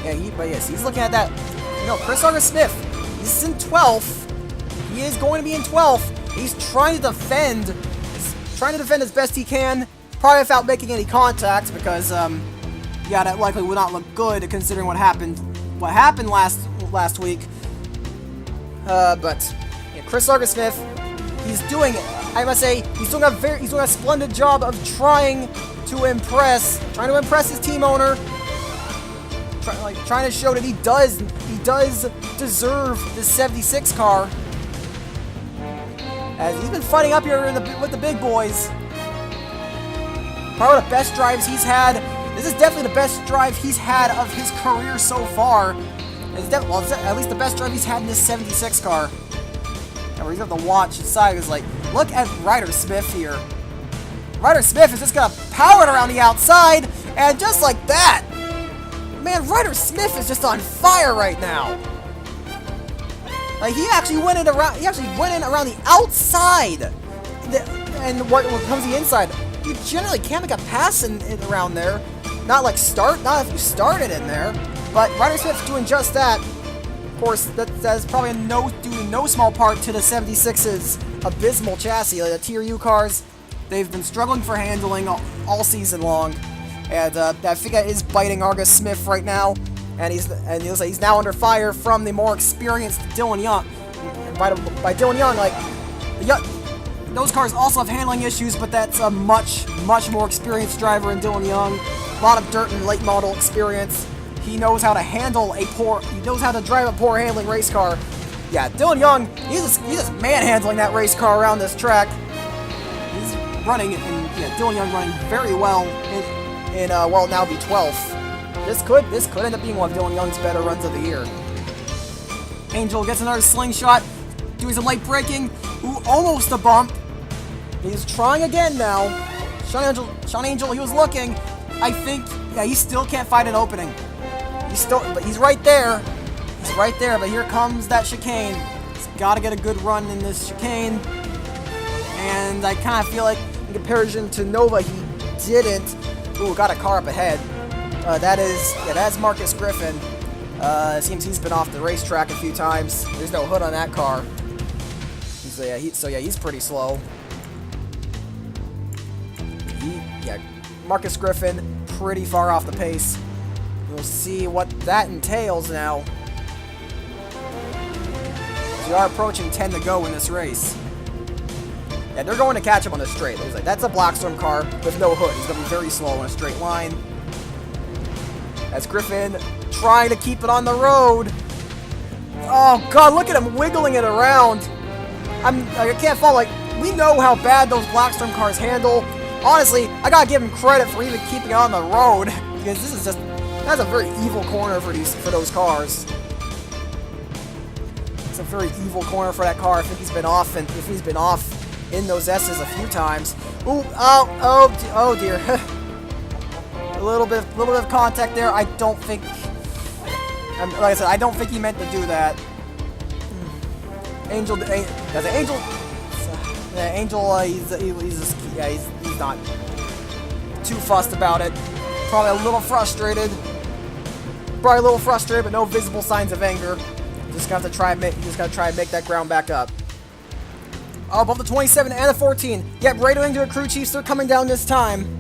Yeah, but yes, he's looking at that. No, Chris Smith, he's in 12th. He is going to be in 12th. He's trying to defend. He's trying to defend as best he can, probably without making any contact, because yeah, that likely would not look good considering what happened last week. But yeah, Chris Smith, he's doing, I must say, he's doing a splendid job of trying to impress his team owner, trying to show that he does deserve the 76 car. As he's been fighting up here with the big boys. Probably the best drives he's had. This is definitely the best drive he's had of his career so far. It's at least the best drive he's had in this 76 car. And we're gonna have to watch his side. It's like, look at Ryder Smith here. Ryder Smith is just gonna power it around the outside, and just like that, man, Ryder Smith is just on fire right now. Like, he actually went in around the outside, and what comes the inside. You generally can't make a pass in around there. Not if you start it in there. But Ryder Smith's doing just that. Of course, that is probably due in no small part to the 76's abysmal chassis. Like the TRU cars, they've been struggling for handling all season long. And I think that is biting Argus Smith right now. And he's now under fire from the more experienced Dylan Young. And by Dylan Young, like, those cars also have handling issues, but that's a much more experienced driver in Dylan Young. A lot of dirt and late model experience. He knows how to drive a poor handling race car. Yeah, Dylan Young, he's just manhandling that race car around this track. He's running, and yeah, Dylan Young running very well in well, now be 12th. This could end up being one of Dylan Young's better runs of the year. Angel gets another slingshot, doing some light braking. Ooh, almost a bump. He's trying again now. Sean Angel, he was looking. I think, yeah, he still can't find an opening. But he's right there. He's right there, but here comes that chicane. He's got to get a good run in this chicane. And I kind of feel like, in comparison to Nova, he didn't. Ooh, got a car up ahead. that's Marcus Griffin. It seems he's been off the racetrack a few times. There's no hood on that car. So yeah, he's pretty slow. Marcus Griffin, pretty far off the pace. We'll see what that entails now. We are approaching 10 to go in this race. Yeah, they're going to catch him on a straight. That's a Blackstorm car with no hood. He's going to be very slow in a straight line. As Griffin trying to keep it on the road. Oh, God, look at him wiggling it around. I can't follow. We know how bad those Blackstorm cars handle. Honestly, I got to give him credit for even keeping it on the road. Because that's a very evil corner for those cars. It's a very evil corner for that car. I think he's been off, and if he's been off in those S's a few times. Ooh, oh dear. a little bit of contact there. I don't think, like I said, I don't think he meant to do that. Angel, he's not too fussed about it. Probably a little frustrated. But no visible signs of anger. Just gotta try and make that ground back up. Above the 27 and the 14. Yep, radioing to a crew chiefs. They're coming down this time.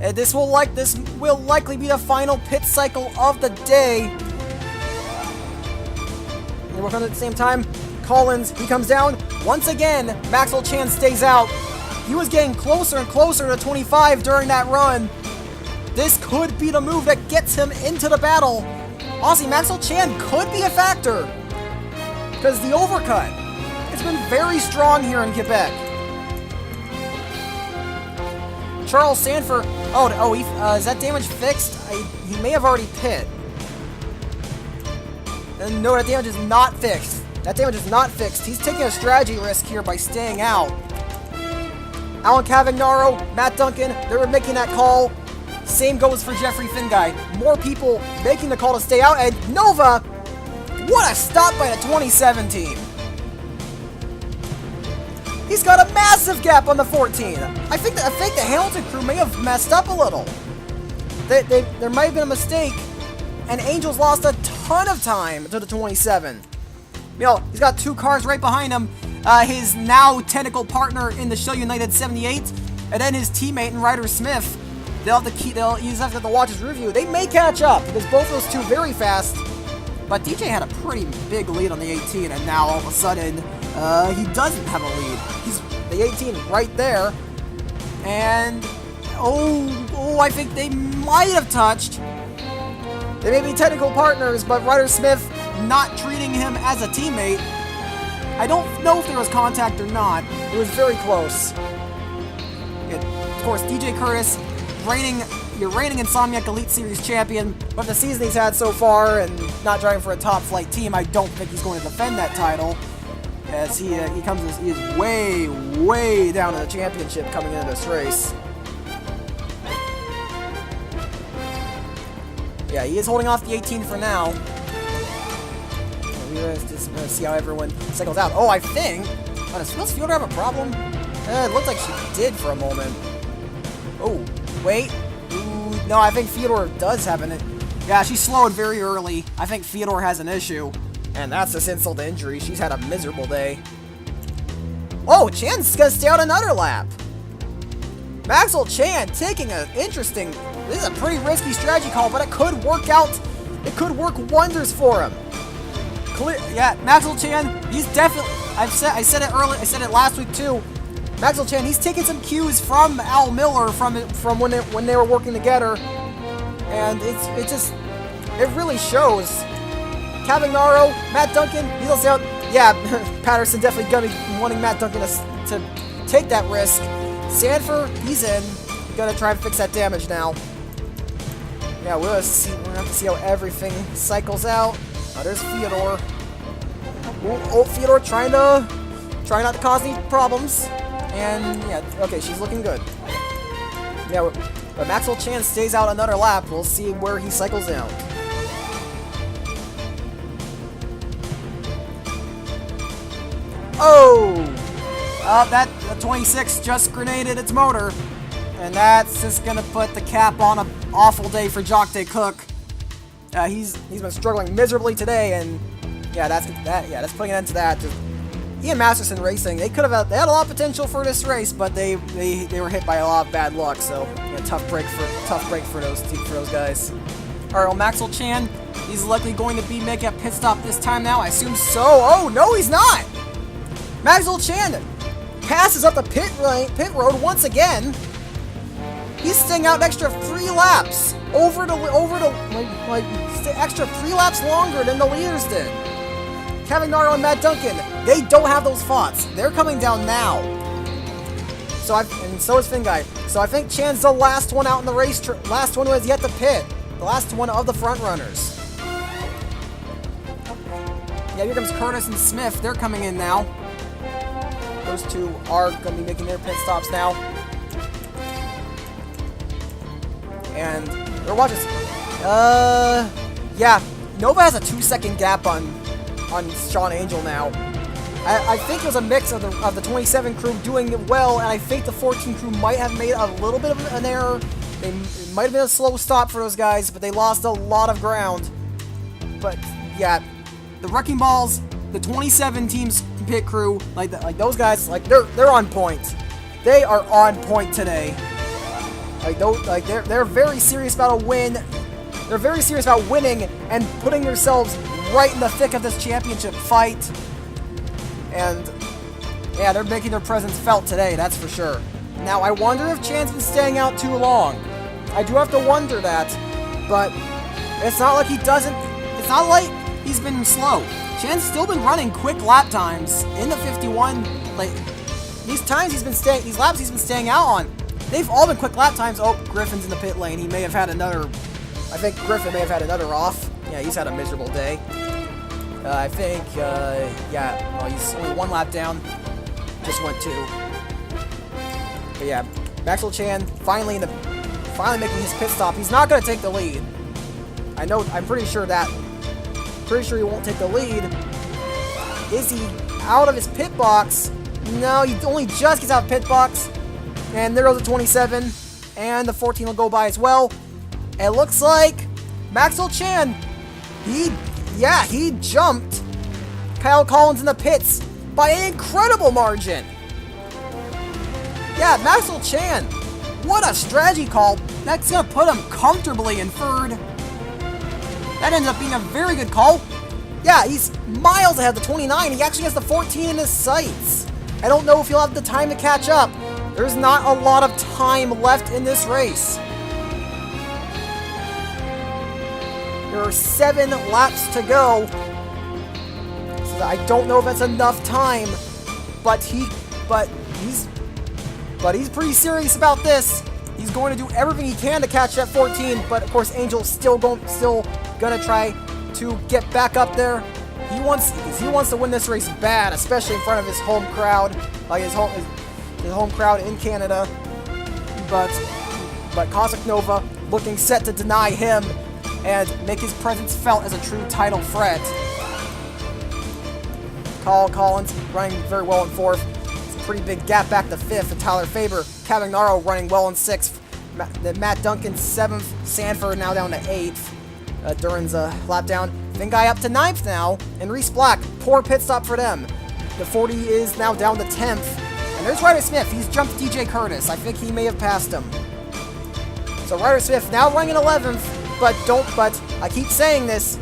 And this will likely be the final pit cycle of the day. And working at the same time, Collins, he comes down once again. Maxwell Chan stays out. He was getting closer and closer to 25 during that run. This could be the move that gets him into the battle. Honestly, Maxwell Chan could be a factor because the overcut, it's been very strong here in Quebec. Charles Sanford, is that damage fixed? He may have already pit. And no, that damage is not fixed. He's taking a strategy risk here by staying out. Alan Cavagnaro, Matt Duncan, they were making that call. Same goes for Jeffrey Finguy. More people making the call to stay out. And Nova, what a stop by the 2017. He's got a massive gap on the 14. I think the Hamilton crew may have messed up a little. There might have been a mistake, and Angels lost a ton of time to the 27. He's got two cars right behind him. His now technical partner in the Show United 78, and then his teammate and Ryder Smith. You just have to watch his review. They may catch up because both those two very fast. But DJ had a pretty big lead on the 18, and now all of a sudden he doesn't have a lead. He's the 18 right there, and I think they might have touched. They may be technical partners, but Ryder Smith not treating him as a teammate. I don't know if there was contact or not. It was very close. Of course, DJ Curtis, your reigning Insomniac Elite Series champion, but the season he's had so far and not driving for a top flight team, I don't think he's going to defend that title, as he is way down in the championship coming into this race. Yeah, he is holding off the 18 for now. We're just going to see how everyone cycles out. I think, does Will's Fielder have a problem? It looked like she did for a moment. Wait. No, I think Fyodor does have an... Yeah, she slowed very early. I think Fyodor has an issue. And that's just insult to injury. She's had a miserable day. Chan's gonna stay out another lap. Maxwell Chan taking an interesting... This is a pretty risky strategy call, but it could work out. It could work wonders for him. Maxwell Chan, he's definitely... I said it earlier. I said it last week too. Maxwell Chan, he's taking some cues from Al Miller from when they were working together, and it really shows. Cavagnaro, Matt Duncan, he's also out. Yeah, Patterson definitely gonna be wanting Matt Duncan to take that risk. Sanford, he's in. Gonna try and fix that damage now. Yeah, we'll have to see how everything cycles out. There's Fyodor. Fyodor trying not to cause any problems. And, yeah, okay, she's looking good. Yeah, but Maxwell Chan stays out another lap. We'll see where he cycles down. That 26 just grenaded its motor. And that's just gonna put the cap on an awful day for Jock Day Cook. He's been struggling miserably today, and yeah, that's putting an end to that. Just, Ian Masterson Racing, they had a lot of potential for this race, but they were hit by a lot of bad luck. So yeah, tough break for those guys. All right, well, Maxwell Chan, he's likely going to be making a pit stop this time now. I assume so. Oh no, he's not. Maxwell Chan passes up the pit road once again. He's staying out an extra 3 laps extra 3 laps longer than the leaders did. Kevin Naro and Matt Duncan, they don't have those thoughts. They're coming down now. And so is Finn Guy. So I think Chan's the last one out in the race, last one who has yet to pit. The last one of the front runners. Yeah, here comes Curtis and Smith. They're coming in now. Those two are going to be making their pit stops now. And they're watching. Yeah, Nova has a 2-second gap on Sean Angel now. I think it was a mix of the 27 crew doing well, and I think the 14 crew might have made a little bit of an error. It might have been a slow stop for those guys, but they lost a lot of ground. But yeah, the Wrecking Balls, the 27 team's pit crew, like those guys, they're on point. They are on point today. They're very serious about a win. They're very serious about winning and putting themselves right in the thick of this championship fight. And yeah, they're making their presence felt today, that's for sure. Now, I wonder if Chan's been staying out too long. I do have to wonder that, but it's not like it's not like he's been slow. Chan's still been running quick lap times in the 51. These laps he's been staying out on, they've all been quick lap times. Oh, Griffin's in the pit lane. He may have had another, I think Griffin may have had another off. Yeah, he's had a miserable day. I think, yeah, well, he's only 1 lap down. Just went 2. But yeah, Maxwell Chan finally making his pit stop. He's not going to take the lead. I'm pretty sure he won't take the lead. Is he out of his pit box? No, he only just gets out of pit box. And there goes the 27. And the 14 will go by as well. It looks like Maxwell Chan, he jumped Kyle Collins in the pits by an incredible margin. Yeah, Maxwell Chan, what a strategy call. That's going to put him comfortably in 3rd. That ended up being a very good call. Yeah, he's miles ahead of the 29. He actually has the 14 in his sights. I don't know if he'll have the time to catch up. There's not a lot of time left in this race. There are 7 laps to go. So I don't know if that's enough time, but he's pretty serious about this. He's going to do everything he can to catch that 14, but of course Angel's still gonna try to get back up there. He wants to win this race bad, especially in front of his home crowd, like his home crowd in Canada. But Cosmic Nova looking set to deny him and make his presence felt as a true title threat. Kyle Collins running very well in 4th. It's a pretty big gap back to 5th, and Tyler Faber, Cavagnaro running well in 6th. Matt Duncan 7th, Sanford now down to 8th. Duran's lap down. Finn Guy up to 9th now, and Reese Black, poor pit stop for them. The 40 is now down to 10th. And there's Ryder Smith. He's jumped DJ Curtis. I think he may have passed him. So Ryder Smith now running in 11th, but I keep saying this,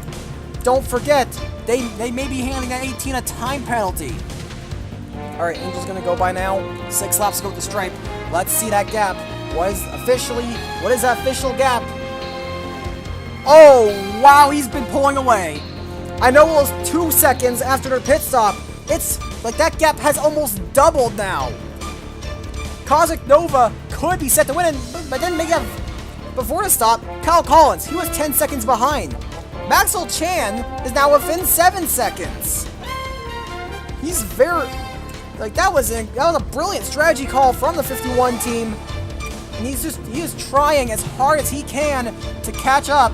don't forget, they may be handing that 18 a time penalty. Alright, Angel's gonna go by now. 6 laps to go to the stripe. Let's see that gap. What is the official gap? Oh, wow, he's been pulling away. I know it was 2 seconds after their pit stop. It's like that gap has almost doubled now. Cosmic Nova could be set to win, but then maybe before the stop, Kyle Collins, he was 10 seconds behind. Maxwell Chan is now within 7 seconds. He's that was a brilliant strategy call from the 51 team. And he is trying as hard as he can to catch up.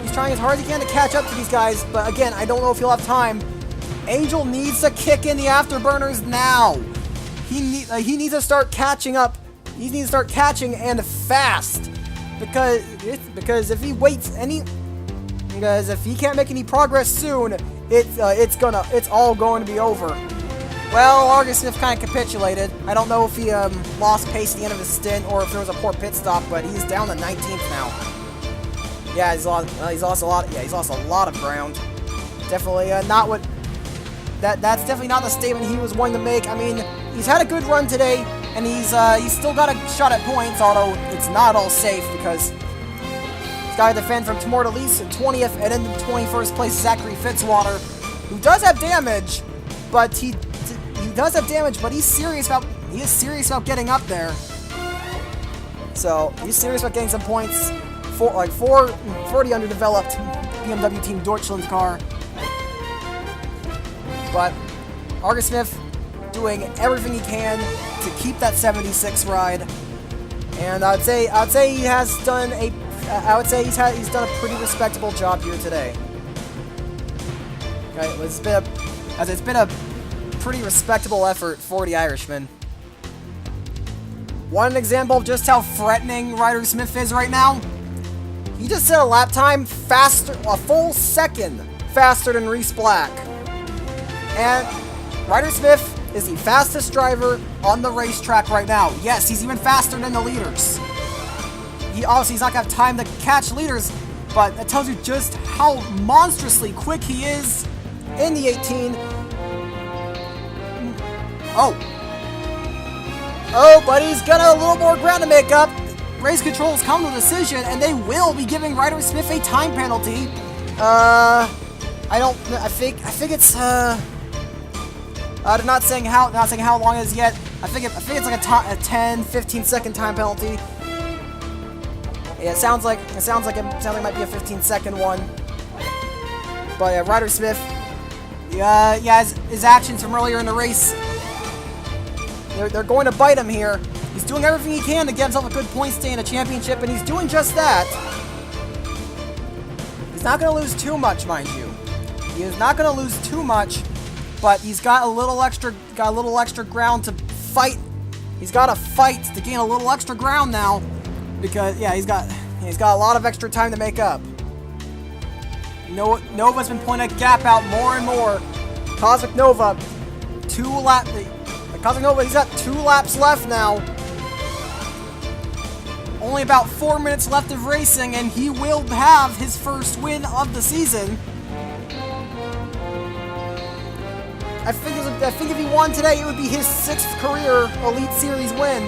He's trying as hard as he can to catch up to these guys, but again, I don't know if he'll have time. Angel needs to kick in the afterburners now. He needs to start catching up He needs to start catching and fast. Because if he waits because if he can't make any progress soon, it's all going to be over. Well, Argus Smith kind of capitulated. I don't know if he lost pace at the end of his stint or if there was a poor pit stop, but he's down to 19th now. Yeah, he's lost a lot. Yeah, he's lost a lot of ground. Definitely not what. That's definitely not the statement he was wanting to make. I mean, he's had a good run today, and he's still got a shot at points, although it's not all safe because he's got to defend from Timur Elise in 20th, and in 21st place Zachary Fitzwater, who does have damage, but he is serious about getting up there. So he's serious about getting some points for the underdeveloped BMW Team Deutschland car. But Argus Smith doing everything he can to keep that 76 ride, and I'd say he has done he's done a pretty respectable job here today. Okay, it's been a pretty respectable effort for the Irishman. Want an example of just how threatening Ryder Smith is right now? He just set a lap time a full second faster than Reese Black. And Ryder Smith is the fastest driver on the racetrack right now. Yes, he's even faster than the leaders. He's not going to have time to catch leaders, but that tells you just how monstrously quick he is in the 18. Oh, but he's got a little more ground to make up. Race controls come to a decision, and they will be giving Ryder Smith a time penalty. I think it's they're not saying how long it is yet. I think it's like a 10-15 second time penalty. Yeah, it sounds like it might be a 15-second one. But yeah, Ryder Smith, his actions from earlier in the race, they're going to bite him here. He's doing everything he can to get himself a good point stay in a championship, and he's doing just that. He's not going to lose too much, mind you. He is not going to lose too much, but he's got a little extra ground to fight. He's got to fight to gain a little extra ground now, because he's got a lot of extra time to make up. Nova's been pointing that gap out more and more. Cosmic Nova, he's got 2 laps left now. Only about 4 minutes left of racing, and he will have his first win of the season. I think if he won today, it would be his 6th career Elite Series win.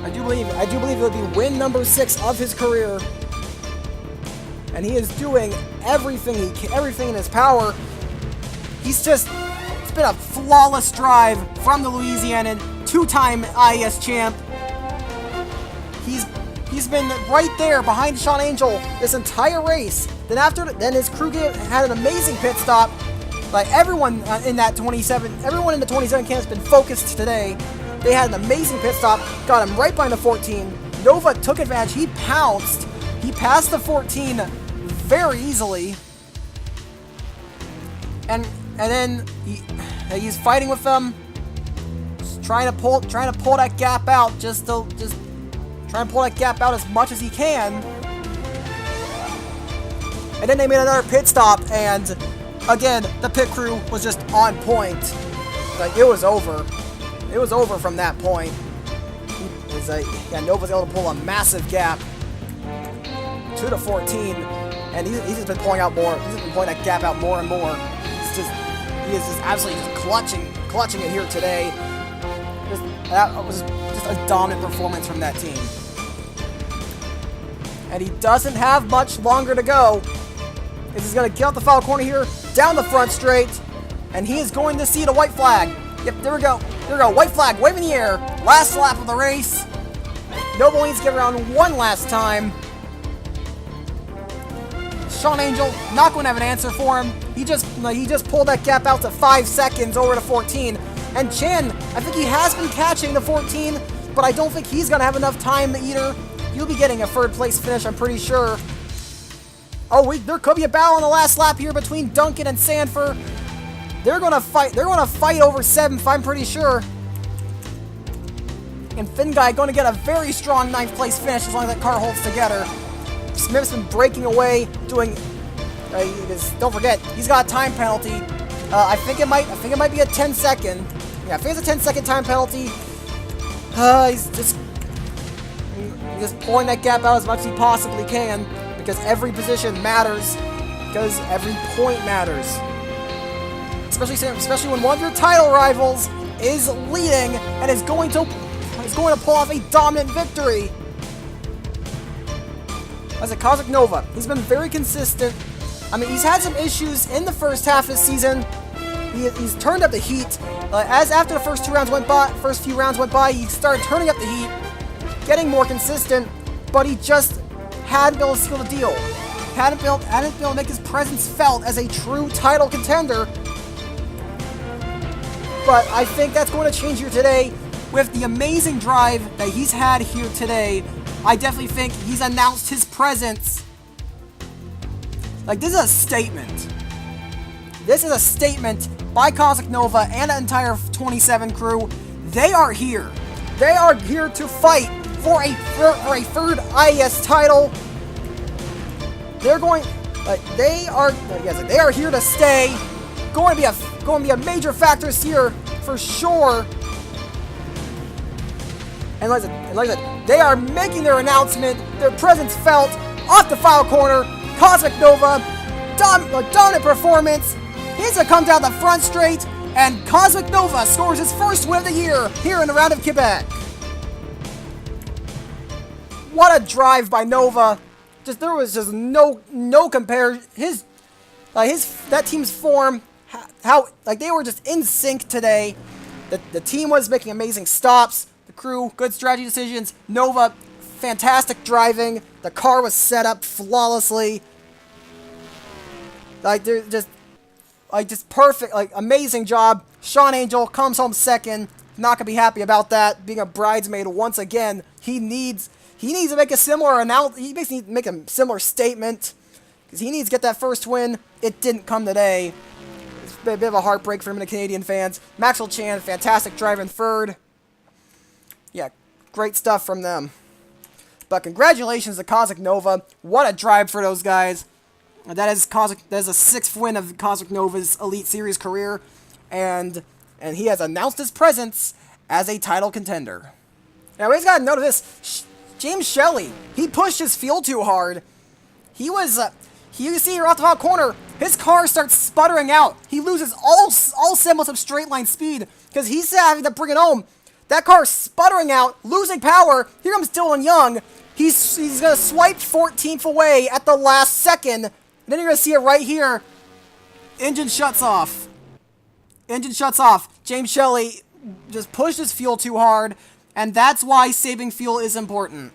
I do believe it would be win number 6 of his career. And he is doing everything in his power. It's been a flawless drive from the Louisianan, 2-time IES champ. He's been right there behind Sean Angel this entire race. Then his crew had an amazing pit stop. Like everyone in the 27 camp has been focused today. They had an amazing pit stop, got him right behind the 14. Nova took advantage. He pounced. He passed the 14 very easily. And then he's fighting with them, trying to pull that gap out, just trying to pull that gap out as much as he can. And then they made another pit stop, and again the pit crew was just on point. Like it was over. It was over from that point. Nova's able to pull a massive gap to the 14, and he's just been pulling out more. He's just been pulling that gap out more and more. He is just absolutely just clutching it here today. That was just a dominant performance from that team. And he doesn't have much longer to go. He's going to get out the foul corner here, down the front straight, and he is going to see the white flag. Yep, there we go. There we go. White flag, wave in the air. Last lap of the race. Noble needs to get around one last time. Sean Angel not going to have an answer for him. He just pulled that gap out to 5 seconds over to 14. And Chen, I think he has been catching the 14, but I don't think he's going to have enough time either. He'll be getting a 3rd place finish, I'm pretty sure. Oh, there could be a battle on the last lap here between Duncan and Sanford. They're going to fight over 7th, I'm pretty sure. and Finn Guy going to get a very strong 9th place finish as long as that car holds together. Smith's been breaking away, doing. Don't forget, he's got a time penalty. I think it might be a 10-second. Yeah, I think it's a 10-second time penalty. He's just pulling that gap out as much as he possibly can because every position matters. Because every point matters. Especially when one of your title rivals is leading and is going to pull off a dominant victory. As a Cosmic Nova, he's been very consistent. I mean, he's had some issues in the first half of the season. He's turned up the heat. After the first few rounds went by, he started turning up the heat, getting more consistent, but he just hadn't been able to seal the deal. Hadn't been able to make his presence felt as a true title contender. But I think that's going to change here today with the amazing drive that he's had here today. I definitely think he's announced his presence. Like, this is a statement. This is a statement by Cosmic Nova and the entire 27 crew. They are here. They are here to fight for a third IES title. They're going. They are here to stay. Going to be a major factor here for sure. And like I said, they are making their announcement. Their presence felt off the final corner. Cosmic Nova, dominant performance. He's going to come down the front straight, and Cosmic Nova scores his first win of the year here in the round of Quebec. What a drive by Nova. There was just no compare. That team's form, they were just in sync today. The team was making amazing stops. The crew, good strategy decisions. Nova, fantastic driving. The car was set up flawlessly. They're just perfect. Amazing job. Sean Angel comes home second. Not gonna be happy about that. Being a bridesmaid once again. He needs to make a similar He needs to make a similar statement because he needs to get that first win. It didn't come today. It's a bit of a heartbreak for him and the Canadian fans. Maxwell Chan, fantastic drive in third. Yeah, great stuff from them. But congratulations to Cosmic Nova. What a drive for those guys. That is a 6th win of Cosmic Nova's Elite Series career, and he has announced his presence as a title contender. Now we just gotta note this. James Shelley, he pushed his fuel too hard. You see here off the final corner, his car starts sputtering out. He loses all semblance of straight line speed because he's having to bring it home. That car's sputtering out, losing power. Here comes Dylan Young. He's gonna swipe 14th away at the last second. And then you're gonna see it right here. Engine shuts off. James Shelley just pushed his fuel too hard, and that's why saving fuel is important.